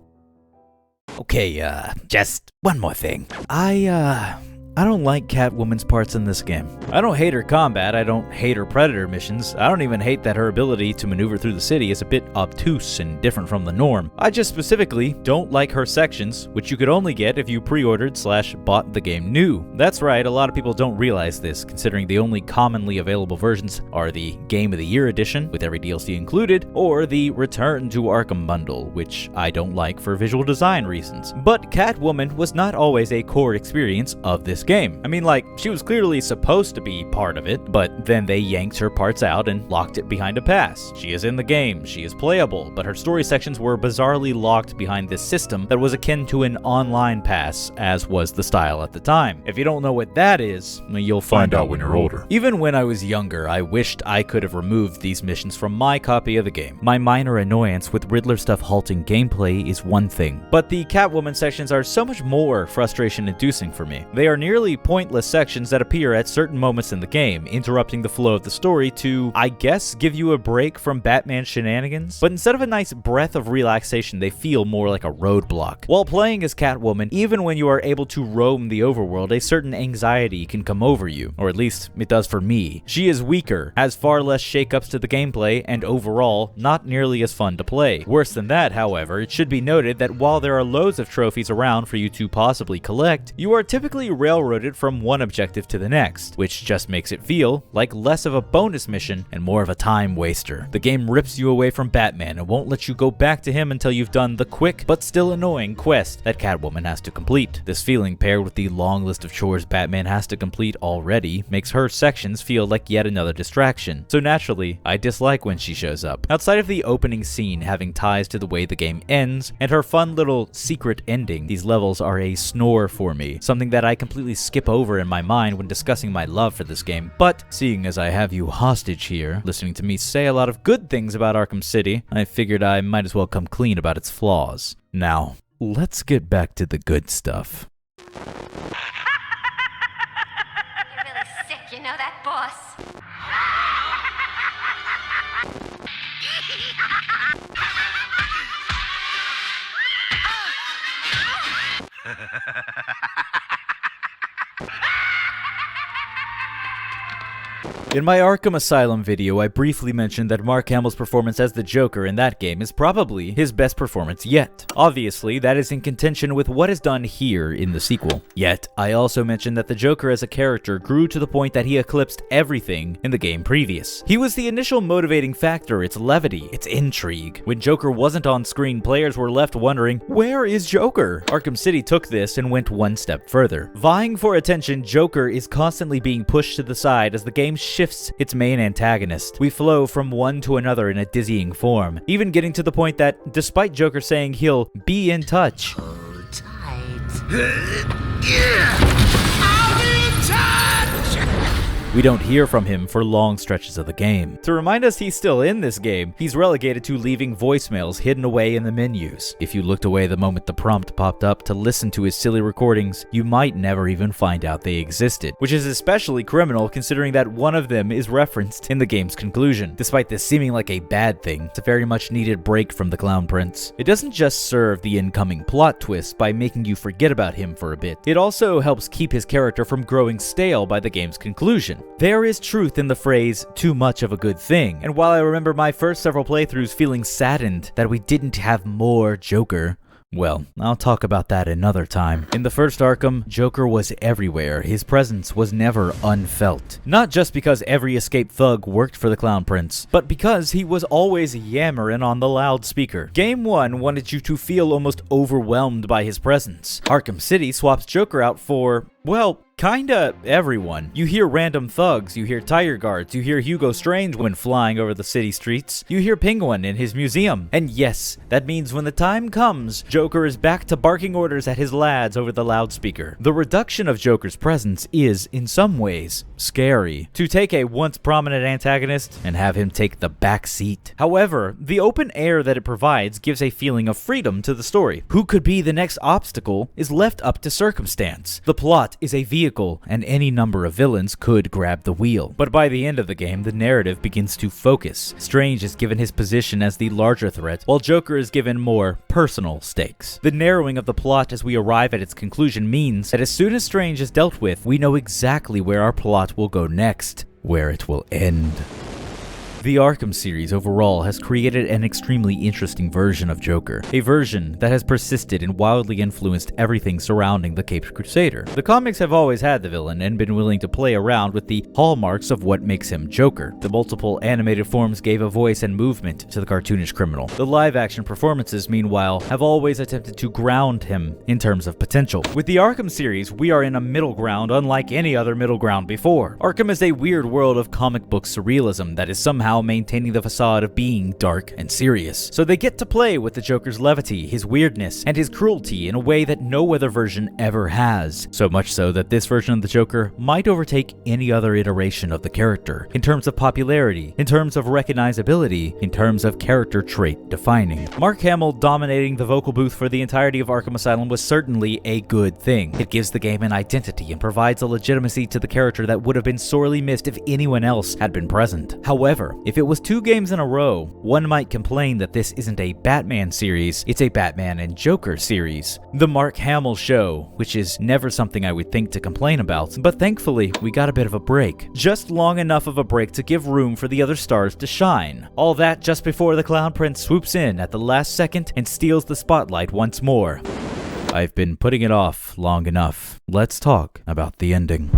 Okay, just one more thing. I don't like Catwoman's parts in this game. I don't hate her combat, I don't hate her Predator missions, I don't even hate that her ability to maneuver through the city is a bit obtuse and different from the norm. I just specifically don't like her sections, which you could only get if you pre-ordered/bought the game new. That's right, a lot of people don't realize this, considering the only commonly available versions are the Game of the Year edition, with every DLC included, or the Return to Arkham bundle, which I don't like for visual design reasons. But Catwoman was not always a core experience of this game. I mean, like, she was clearly supposed to be part of it, but then they yanked her parts out and locked it behind a pass. She is in the game, she is playable, but her story sections were bizarrely locked behind this system that was akin to an online pass, as was the style at the time. If you don't know what that is, you'll find out when you're older. Even when I was younger, I wished I could have removed these missions from my copy of the game. My minor annoyance with Riddler stuff halting gameplay is one thing, but the Catwoman sections are so much more frustration-inducing for me. They are nearly pointless sections that appear at certain moments in the game, interrupting the flow of the story to, I guess, give you a break from Batman shenanigans. But instead of a nice breath of relaxation, they feel more like a roadblock. While playing as Catwoman, even when you are able to roam the overworld, a certain anxiety can come over you, or at least it does for me. She is weaker, has far less shakeups to the gameplay, and overall, not nearly as fun to play. Worse than that, however, it should be noted that while there are loads of trophies around for you to possibly collect, you are typically railroaded from one objective to the next, which just makes it feel like less of a bonus mission and more of a time waster. The game rips you away from Batman and won't let you go back to him until you've done the quick but still annoying quest that Catwoman has to complete. This feeling, paired with the long list of chores Batman has to complete already, makes her sections feel like yet another distraction. So naturally, I dislike when she shows up. Outside of the opening scene having ties to the way the game ends, and her fun little secret ending, these levels are a snore for me, something that I completely skip over in my mind when discussing my love for this game. But seeing as I have you hostage here, listening to me say a lot of good things about Arkham City, I figured I might as well come clean about its flaws. Now, let's get back to the good stuff. You're really sick, you know that, boss? In my Arkham Asylum video, I briefly mentioned that Mark Hamill's performance as the Joker in that game is probably his best performance yet. Obviously, that is in contention with what is done here in the sequel. Yet, I also mentioned that the Joker as a character grew to the point that he eclipsed everything in the game previous. He was the initial motivating factor, its levity, its intrigue. When Joker wasn't on screen, players were left wondering, where is Joker? Arkham City took this and went one step further. Vying for attention, Joker is constantly being pushed to the side as the game shifts its main antagonist. We flow from one to another in a dizzying form, even getting to the point that, despite Joker saying he'll be in touch, Hold tight. we don't hear from him for long stretches of the game. To remind us he's still in this game, he's relegated to leaving voicemails hidden away in the menus. If you looked away the moment the prompt popped up to listen to his silly recordings, you might never even find out they existed, which is especially criminal considering that one of them is referenced in the game's conclusion. Despite this seeming like a bad thing, it's a very much needed break from the Clown Prince. It doesn't just serve the incoming plot twist by making you forget about him for a bit, it also helps keep his character from growing stale by the game's conclusion. There is truth in the phrase, too much of a good thing, and while I remember my first several playthroughs feeling saddened that we didn't have more Joker, well, I'll talk about that another time. In the first Arkham, Joker was everywhere. His presence was never unfelt. Not just because every escaped thug worked for the Clown Prince, but because he was always yammering on the loudspeaker. Game 1 wanted you to feel almost overwhelmed by his presence. Arkham City swaps Joker out for, well, kinda everyone. You hear random thugs, you hear tire guards, you hear Hugo Strange when flying over the city streets, you hear Penguin in his museum. And yes, that means when the time comes, Joker is back to barking orders at his lads over the loudspeaker. The reduction of Joker's presence is, in some ways, scary. To take a once prominent antagonist and have him take the back seat. However, the open air that it provides gives a feeling of freedom to the story. Who could be the next obstacle is left up to circumstance. The plot is a vehicle, and any number of villains could grab the wheel. But by the end of the game, the narrative begins to focus. Strange is given his position as the larger threat, while Joker is given more personal stakes. The narrowing of the plot as we arrive at its conclusion means that as soon as Strange is dealt with, we know exactly where our plot will go next, where it will end. The Arkham series overall has created an extremely interesting version of Joker, a version that has persisted and wildly influenced everything surrounding the Caped Crusader. The comics have always had the villain and been willing to play around with the hallmarks of what makes him Joker. The multiple animated forms gave a voice and movement to the cartoonish criminal. The live-action performances, meanwhile, have always attempted to ground him in terms of potential. With the Arkham series, we are in a middle ground unlike any other middle ground before. Arkham is a weird world of comic book surrealism that is somehow maintaining the facade of being dark and serious. So they get to play with the Joker's levity, his weirdness, and his cruelty in a way that no other version ever has. So much so that this version of the Joker might overtake any other iteration of the character, in terms of popularity, in terms of recognizability, in terms of character trait defining. Mark Hamill dominating the vocal booth for the entirety of Arkham Asylum was certainly a good thing. It gives the game an identity and provides a legitimacy to the character that would have been sorely missed if anyone else had been present. However, if it was 2 games in a row, one might complain that this isn't a Batman series, it's a Batman and Joker series. The Mark Hamill show, which is never something I would think to complain about, but thankfully we got a bit of a break. Just long enough of a break to give room for the other stars to shine. All that just before the Clown Prince swoops in at the last second and steals the spotlight once more. I've been putting it off long enough. Let's talk about the ending.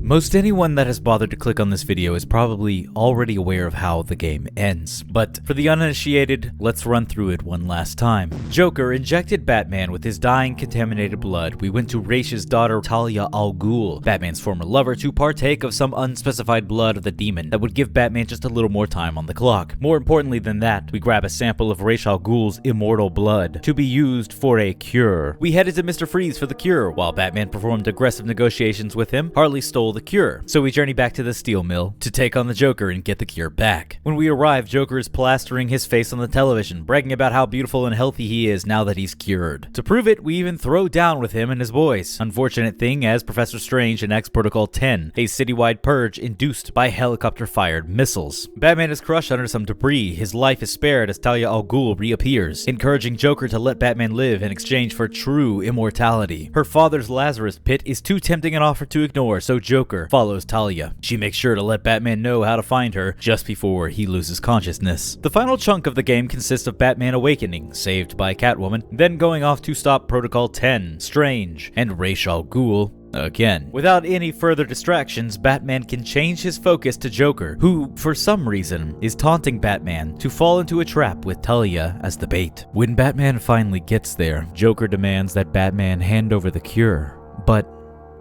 Most anyone that has bothered to click on this video is probably already aware of how the game ends, but for the uninitiated, let's run through it one last time. Joker injected Batman with his dying contaminated blood. We went to Raish's daughter Talia al Ghul, Batman's former lover, to partake of some unspecified blood of the demon that would give Batman just a little more time on the clock. More importantly than that, we grab a sample of Raish al Ghul's immortal blood to be used for a cure. We headed to Mr. Freeze for the cure. While Batman performed aggressive negotiations with him, Harley stole the cure. So we journey back to the steel mill to take on the Joker and get the cure back. When we arrive, Joker is plastering his face on the television, bragging about how beautiful and healthy he is now that he's cured. To prove it, we even throw down with him and his boys. Unfortunate thing, as Professor Strange enacts Protocol 10, a citywide purge induced by helicopter-fired missiles. Batman is crushed under some debris. His life is spared as Talia al Ghul reappears, encouraging Joker to let Batman live in exchange for true immortality. Her father's Lazarus pit is too tempting an offer to ignore, so Joker follows Talia. She makes sure to let Batman know how to find her just before he loses consciousness. The final chunk of the game consists of Batman awakening, saved by Catwoman, then going off to stop Protocol 10, Strange, and Ra's al Ghul again. Without any further distractions, Batman can change his focus to Joker, who, for some reason, is taunting Batman to fall into a trap with Talia as the bait. When Batman finally gets there, Joker demands that Batman hand over the cure, but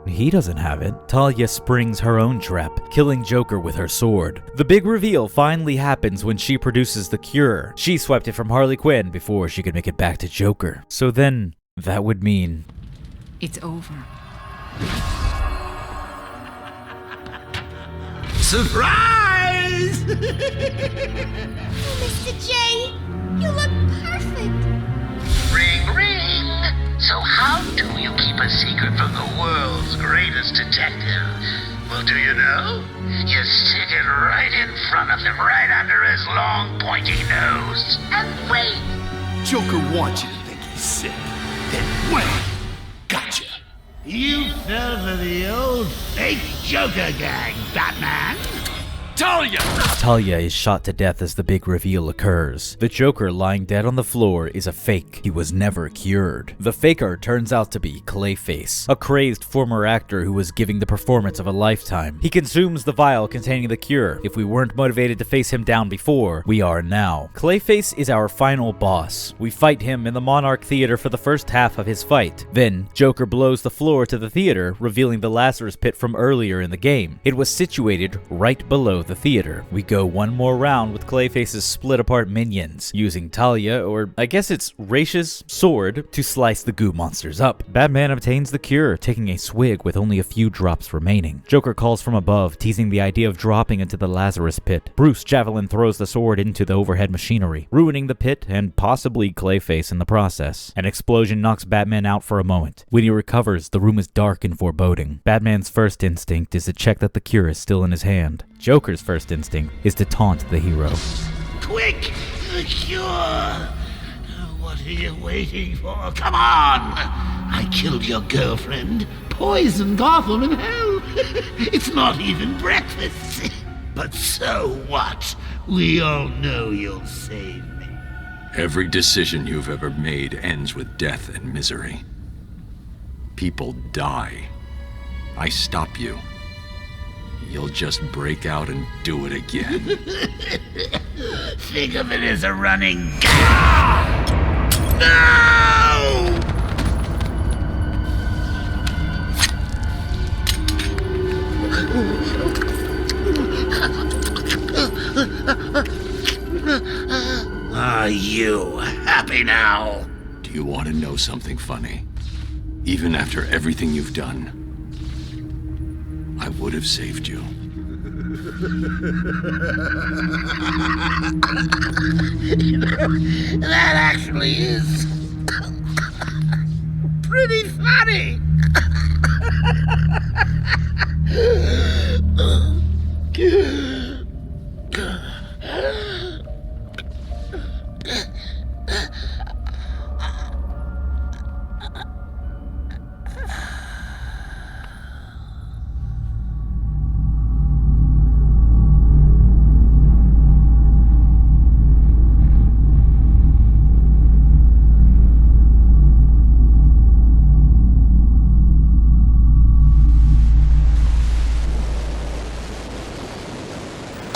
he doesn't have it. Talia springs her own trap, killing Joker with her sword. The big reveal finally happens when she produces the cure. She swept it from Harley Quinn before she could make it back to Joker. So then, that would mean it's over. Surprise! Mr. J, you look perfect. Ring, ring! So how do you keep a secret from the world's greatest detective? Well, do you know? You stick it right in front of him, right under his long, pointy nose, and wait. Joker wants you to think he's sick. Then wait. Gotcha. You fell for the old fake Joker gag, Batman. Talia! Talia is shot to death as the big reveal occurs. The Joker lying dead on the floor is a fake. He was never cured. The faker turns out to be Clayface, a crazed former actor who was giving the performance of a lifetime. He consumes the vial containing the cure. If we weren't motivated to face him down before, we are now. Clayface is our final boss. We fight him in the Monarch Theater for the first half of his fight. Then, Joker blows the floor to the theater, revealing the Lazarus pit from earlier in the game. It was situated right below of the theater. We go one more round with Clayface's split-apart minions, using Talia, or I guess it's Raish's, sword to slice the goo monsters up. Batman obtains the cure, taking a swig with only a few drops remaining. Joker calls from above, teasing the idea of dropping into the Lazarus pit. Bruce Javelin throws the sword into the overhead machinery, ruining the pit and possibly Clayface in the process. An explosion knocks Batman out for a moment. When he recovers, the room is dark and foreboding. Batman's first instinct is to check that the cure is still in his hand. Joker's first instinct is to taunt the hero. Quick! The cure! What are you waiting for? Come on! I killed your girlfriend, poisoned Gotham in hell. It's not even breakfast. But so what? We all know you'll save me. Every decision you've ever made ends with death and misery. People die. I stop you. You'll just break out and do it again. Think of it as a running gag. No! Are you happy now? Do you want to know something funny? Even after everything you've done, I would have saved you. That actually is pretty funny.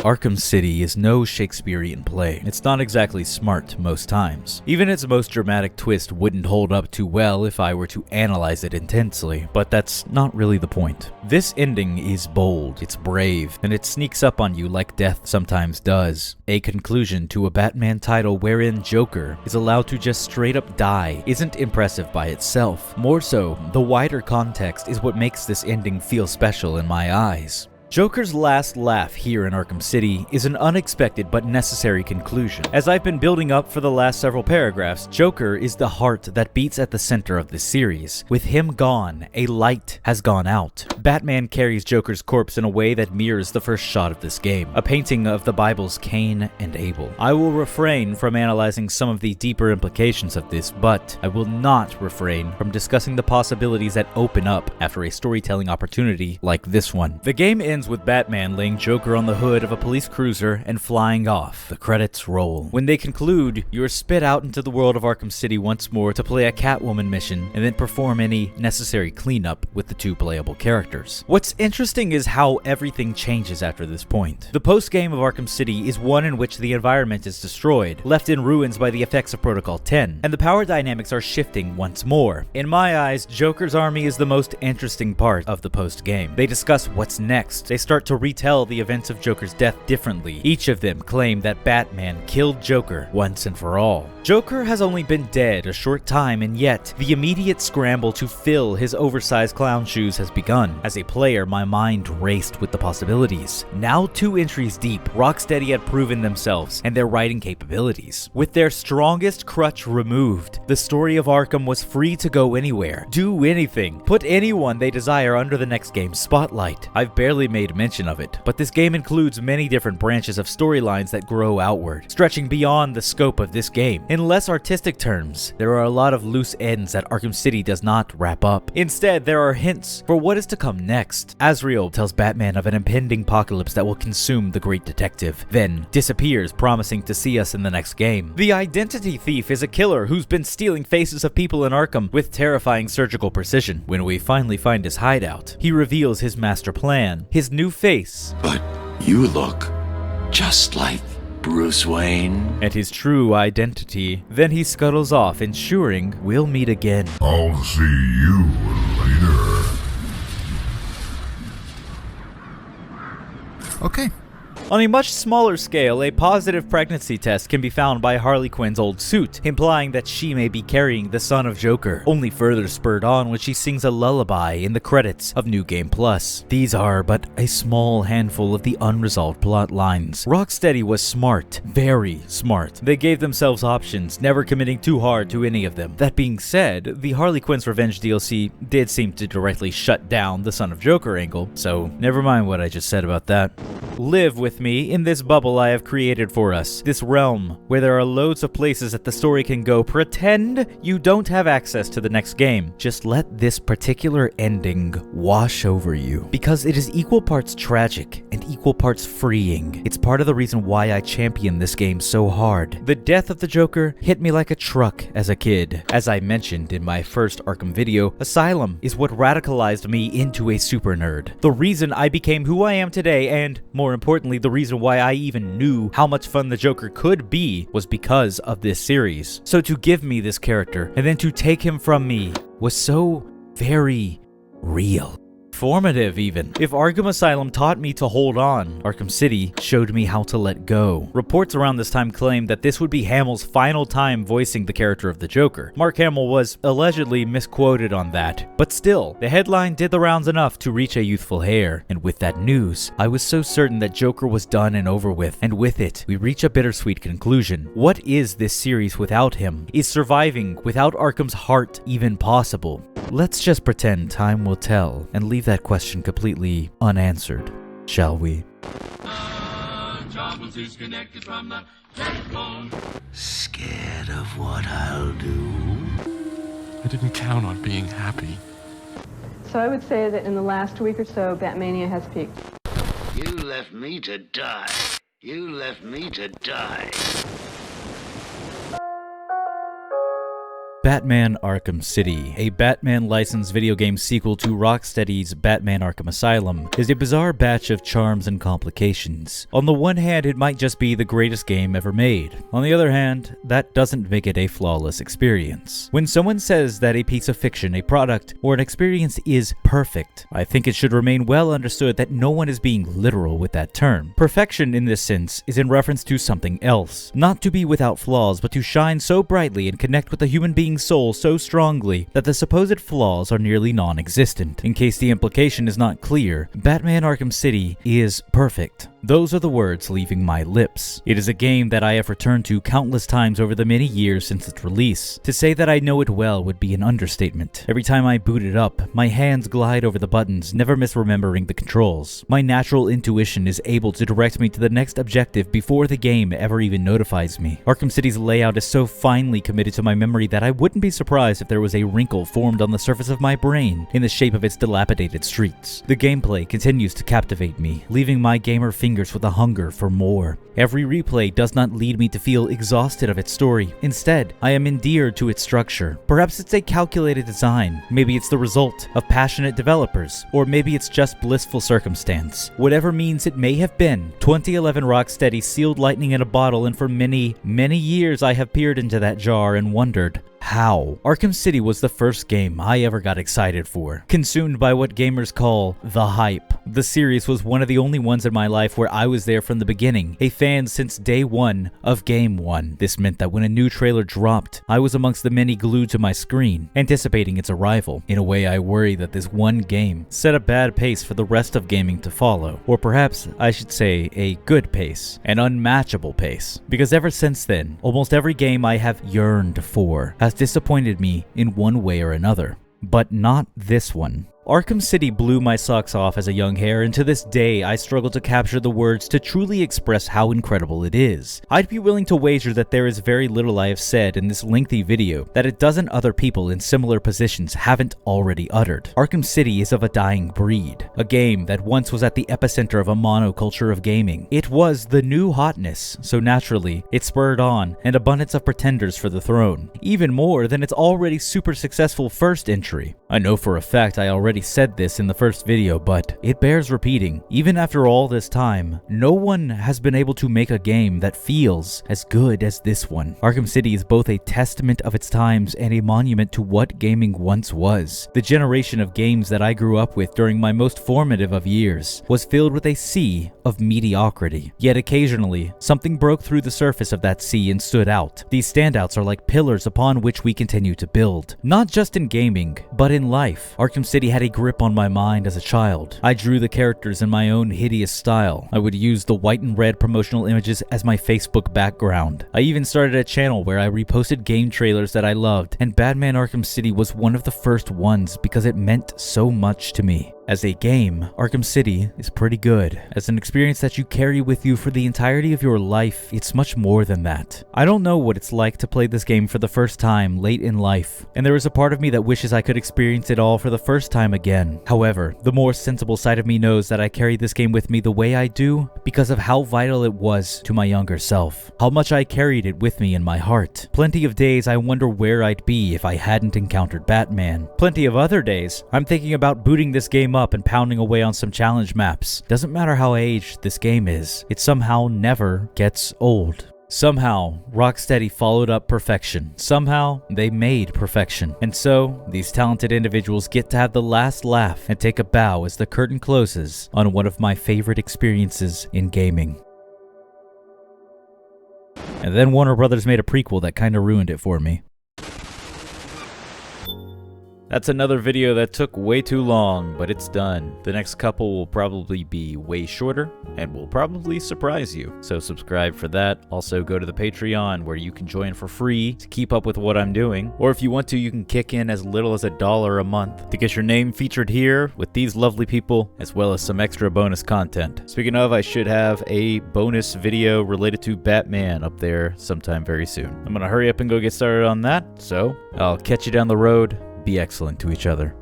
Arkham City is no Shakespearean play. It's not exactly smart most times. Even its most dramatic twist wouldn't hold up too well if I were to analyze it intensely, but that's not really the point. This ending is bold, it's brave, and it sneaks up on you like death sometimes does. A conclusion to a Batman title wherein Joker is allowed to just straight up die isn't impressive by itself. More so, the wider context is what makes this ending feel special in my eyes. Joker's last laugh here in Arkham City is an unexpected but necessary conclusion. As I've been building up for the last several paragraphs, Joker is the heart that beats at the center of this series. With him gone, a light has gone out. Batman carries Joker's corpse in a way that mirrors the first shot of this game, a painting of the Bible's Cain and Abel. I will refrain from analyzing some of the deeper implications of this, but I will not refrain from discussing the possibilities that open up after a storytelling opportunity like this one. The game ends with Batman laying Joker on the hood of a police cruiser and flying off. The credits roll. When they conclude, you are spit out into the world of Arkham City once more to play a Catwoman mission and then perform any necessary cleanup with the two playable characters. What's interesting is how everything changes after this point. The post-game of Arkham City is one in which the environment is destroyed, left in ruins by the effects of Protocol 10, and the power dynamics are shifting once more. In my eyes, Joker's army is the most interesting part of the post-game. They discuss what's next. They start to retell the events of Joker's death differently. Each of them claim that Batman killed Joker once and for all. Joker has only been dead a short time, and yet the immediate scramble to fill his oversized clown shoes has begun. As a player, my mind raced with the possibilities. Now 2 entries deep, Rocksteady had proven themselves and their writing capabilities. With their strongest crutch removed, the story of Arkham was free to go anywhere, do anything, put anyone they desire under the next game's spotlight. I've barely made mention of it, but this game includes many different branches of storylines that grow outward, stretching beyond the scope of this game. In less artistic terms, there are a lot of loose ends that Arkham City does not wrap up. Instead, there are hints for what is to come next. Azrael tells Batman of an impending apocalypse that will consume the great detective, then disappears, promising to see us in the next game. The identity thief is a killer who's been stealing faces of people in Arkham with terrifying surgical precision. When we finally find his hideout, he reveals his master plan, his new face. But you look just like Bruce Wayne. And his true identity. Then he scuttles off, ensuring we'll meet again. I'll see you later. Okay, On a much smaller scale, a positive pregnancy test can be found by Harley Quinn's old suit, implying that she may be carrying the son of Joker, only further spurred on when she sings a lullaby in the credits of New Game Plus. These are but a small handful of the unresolved plot lines. Rocksteady was smart, very smart. They gave themselves options, never committing too hard to any of them. That being said, the Harley Quinn's Revenge DLC did seem to directly shut down the son of Joker angle, so never mind what I just said about that. Live with me in this bubble I have created for us, this realm where there are loads of places that the story can go. Pretend you don't have access to the next game. Just let this particular ending wash over you, because it is equal parts tragic and equal parts freeing. It's part of the reason why I champion this game so hard. The death of the Joker hit me like a truck as a kid. As I mentioned in my first Arkham video, Asylum is what radicalized me into a super nerd. The reason I became who I am today, and more importantly, the reason why I even knew how much fun the Joker could be, was because of this series. So to give me this character, and then to take him from me, was so very real. Formative even. If Arkham Asylum taught me to hold on, Arkham City showed me how to let go. Reports around this time claimed that this would be Hamill's final time voicing the character of the Joker. Mark Hamill was allegedly misquoted on that, but still, the headline did the rounds enough to reach a youthful hair, and with that news, I was so certain that Joker was done and over with, and with it, we reach a bittersweet conclusion. What is this series without him? Is surviving without Arkham's heart even possible? Let's just pretend time will tell, and leave that question completely unanswered, shall we? Scared of what I'll do? I didn't count on being happy. So I would say that in the last week or so, Batmania has peaked. You left me to die. You left me to die. Batman Arkham City, a Batman licensed video game sequel to Rocksteady's Batman Arkham Asylum, is a bizarre batch of charms and complications. On the one hand, it might just be the greatest game ever made. On the other hand, that doesn't make it a flawless experience. When someone says that a piece of fiction, a product, or an experience is perfect, I think it should remain well understood that no one is being literal with that term. Perfection in this sense is in reference to something else. Not to be without flaws, but to shine so brightly and connect with the human being soul so strongly that the supposed flaws are nearly non-existent. In case the implication is not clear, Batman Arkham City is perfect. Those are the words leaving my lips. It is a game that I have returned to countless times over the many years since its release. To say that I know it well would be an understatement. Every time I boot it up, my hands glide over the buttons, never misremembering the controls. My natural intuition is able to direct me to the next objective before the game ever even notifies me. Arkham City's layout is so finely committed to my memory that I wouldn't be surprised if there was a wrinkle formed on the surface of my brain in the shape of its dilapidated streets. The gameplay continues to captivate me, leaving my gamer fingers with a hunger for more. Every replay does not lead me to feel exhausted of its story. Instead, I am endeared to its structure. Perhaps it's a calculated design, maybe it's the result of passionate developers, or maybe it's just blissful circumstance. Whatever means it may have been, 2011 Rocksteady sealed lightning in a bottle, and for many, many years I have peered into that jar and wondered, how? Arkham City was the first game I ever got excited for, consumed by what gamers call the hype. The series was one of the only ones in my life where I was there from the beginning, a fan since day one of Game 1. This meant that when a new trailer dropped, I was amongst the many glued to my screen, anticipating its arrival. In a way, I worry that this one game set a bad pace for the rest of gaming to follow, or perhaps I should say a good pace, an unmatchable pace, because ever since then, almost every game I have yearned for has disappointed me in one way or another. But not this one. Arkham City blew my socks off as a young hare, and to this day I struggle to capture the words to truly express how incredible it is. I'd be willing to wager that there is very little I have said in this lengthy video that a dozen other people in similar positions haven't already uttered. Arkham City is of a dying breed, a game that once was at the epicenter of a monoculture of gaming. It was the new hotness, so naturally it spurred on an abundance of pretenders for the throne, even more than its already super successful first entry. I know for a fact I already said this in the first video, but it bears repeating. Even after all this time, no one has been able to make a game that feels as good as this one. Arkham City is both a testament of its times and a monument to what gaming once was. The generation of games that I grew up with during my most formative of years was filled with a sea of mediocrity. Yet occasionally, something broke through the surface of that sea and stood out. These standouts are like pillars upon which we continue to build. Not just in gaming, but in life. Arkham City had a grip on my mind as a child. I drew the characters in my own hideous style. I would use the white and red promotional images as my Facebook background. I even started a channel where I reposted game trailers that I loved, and Batman Arkham City was one of the first ones because it meant so much to me. As a game, Arkham City is pretty good. As an experience that you carry with you for the entirety of your life, it's much more than that. I don't know what it's like to play this game for the first time late in life, and there is a part of me that wishes I could experience it all for the first time again. However, the more sensible side of me knows that I carry this game with me the way I do because of how vital it was to my younger self. How much I carried it with me in my heart. Plenty of days I wonder where I'd be if I hadn't encountered Batman. Plenty of other days, I'm thinking about booting this game up and pounding away on some challenge maps. Doesn't matter how aged this game is, it somehow never gets old. Somehow, Rocksteady followed up perfection. Somehow, they made perfection. And so, these talented individuals get to have the last laugh and take a bow as the curtain closes on one of my favorite experiences in gaming. And then Warner Brothers made a prequel that kinda ruined it for me. That's another video that took way too long, but it's done. The next couple will probably be way shorter and will probably surprise you. So subscribe for that. Also go to the Patreon where you can join for free to keep up with what I'm doing. Or if you want to, you can kick in as little as $1 a month to get your name featured here with these lovely people, as well as some extra bonus content. Speaking of, I should have a bonus video related to Batman up there sometime very soon. I'm gonna hurry up and go get started on that, so I'll catch you down the road. Be excellent to each other.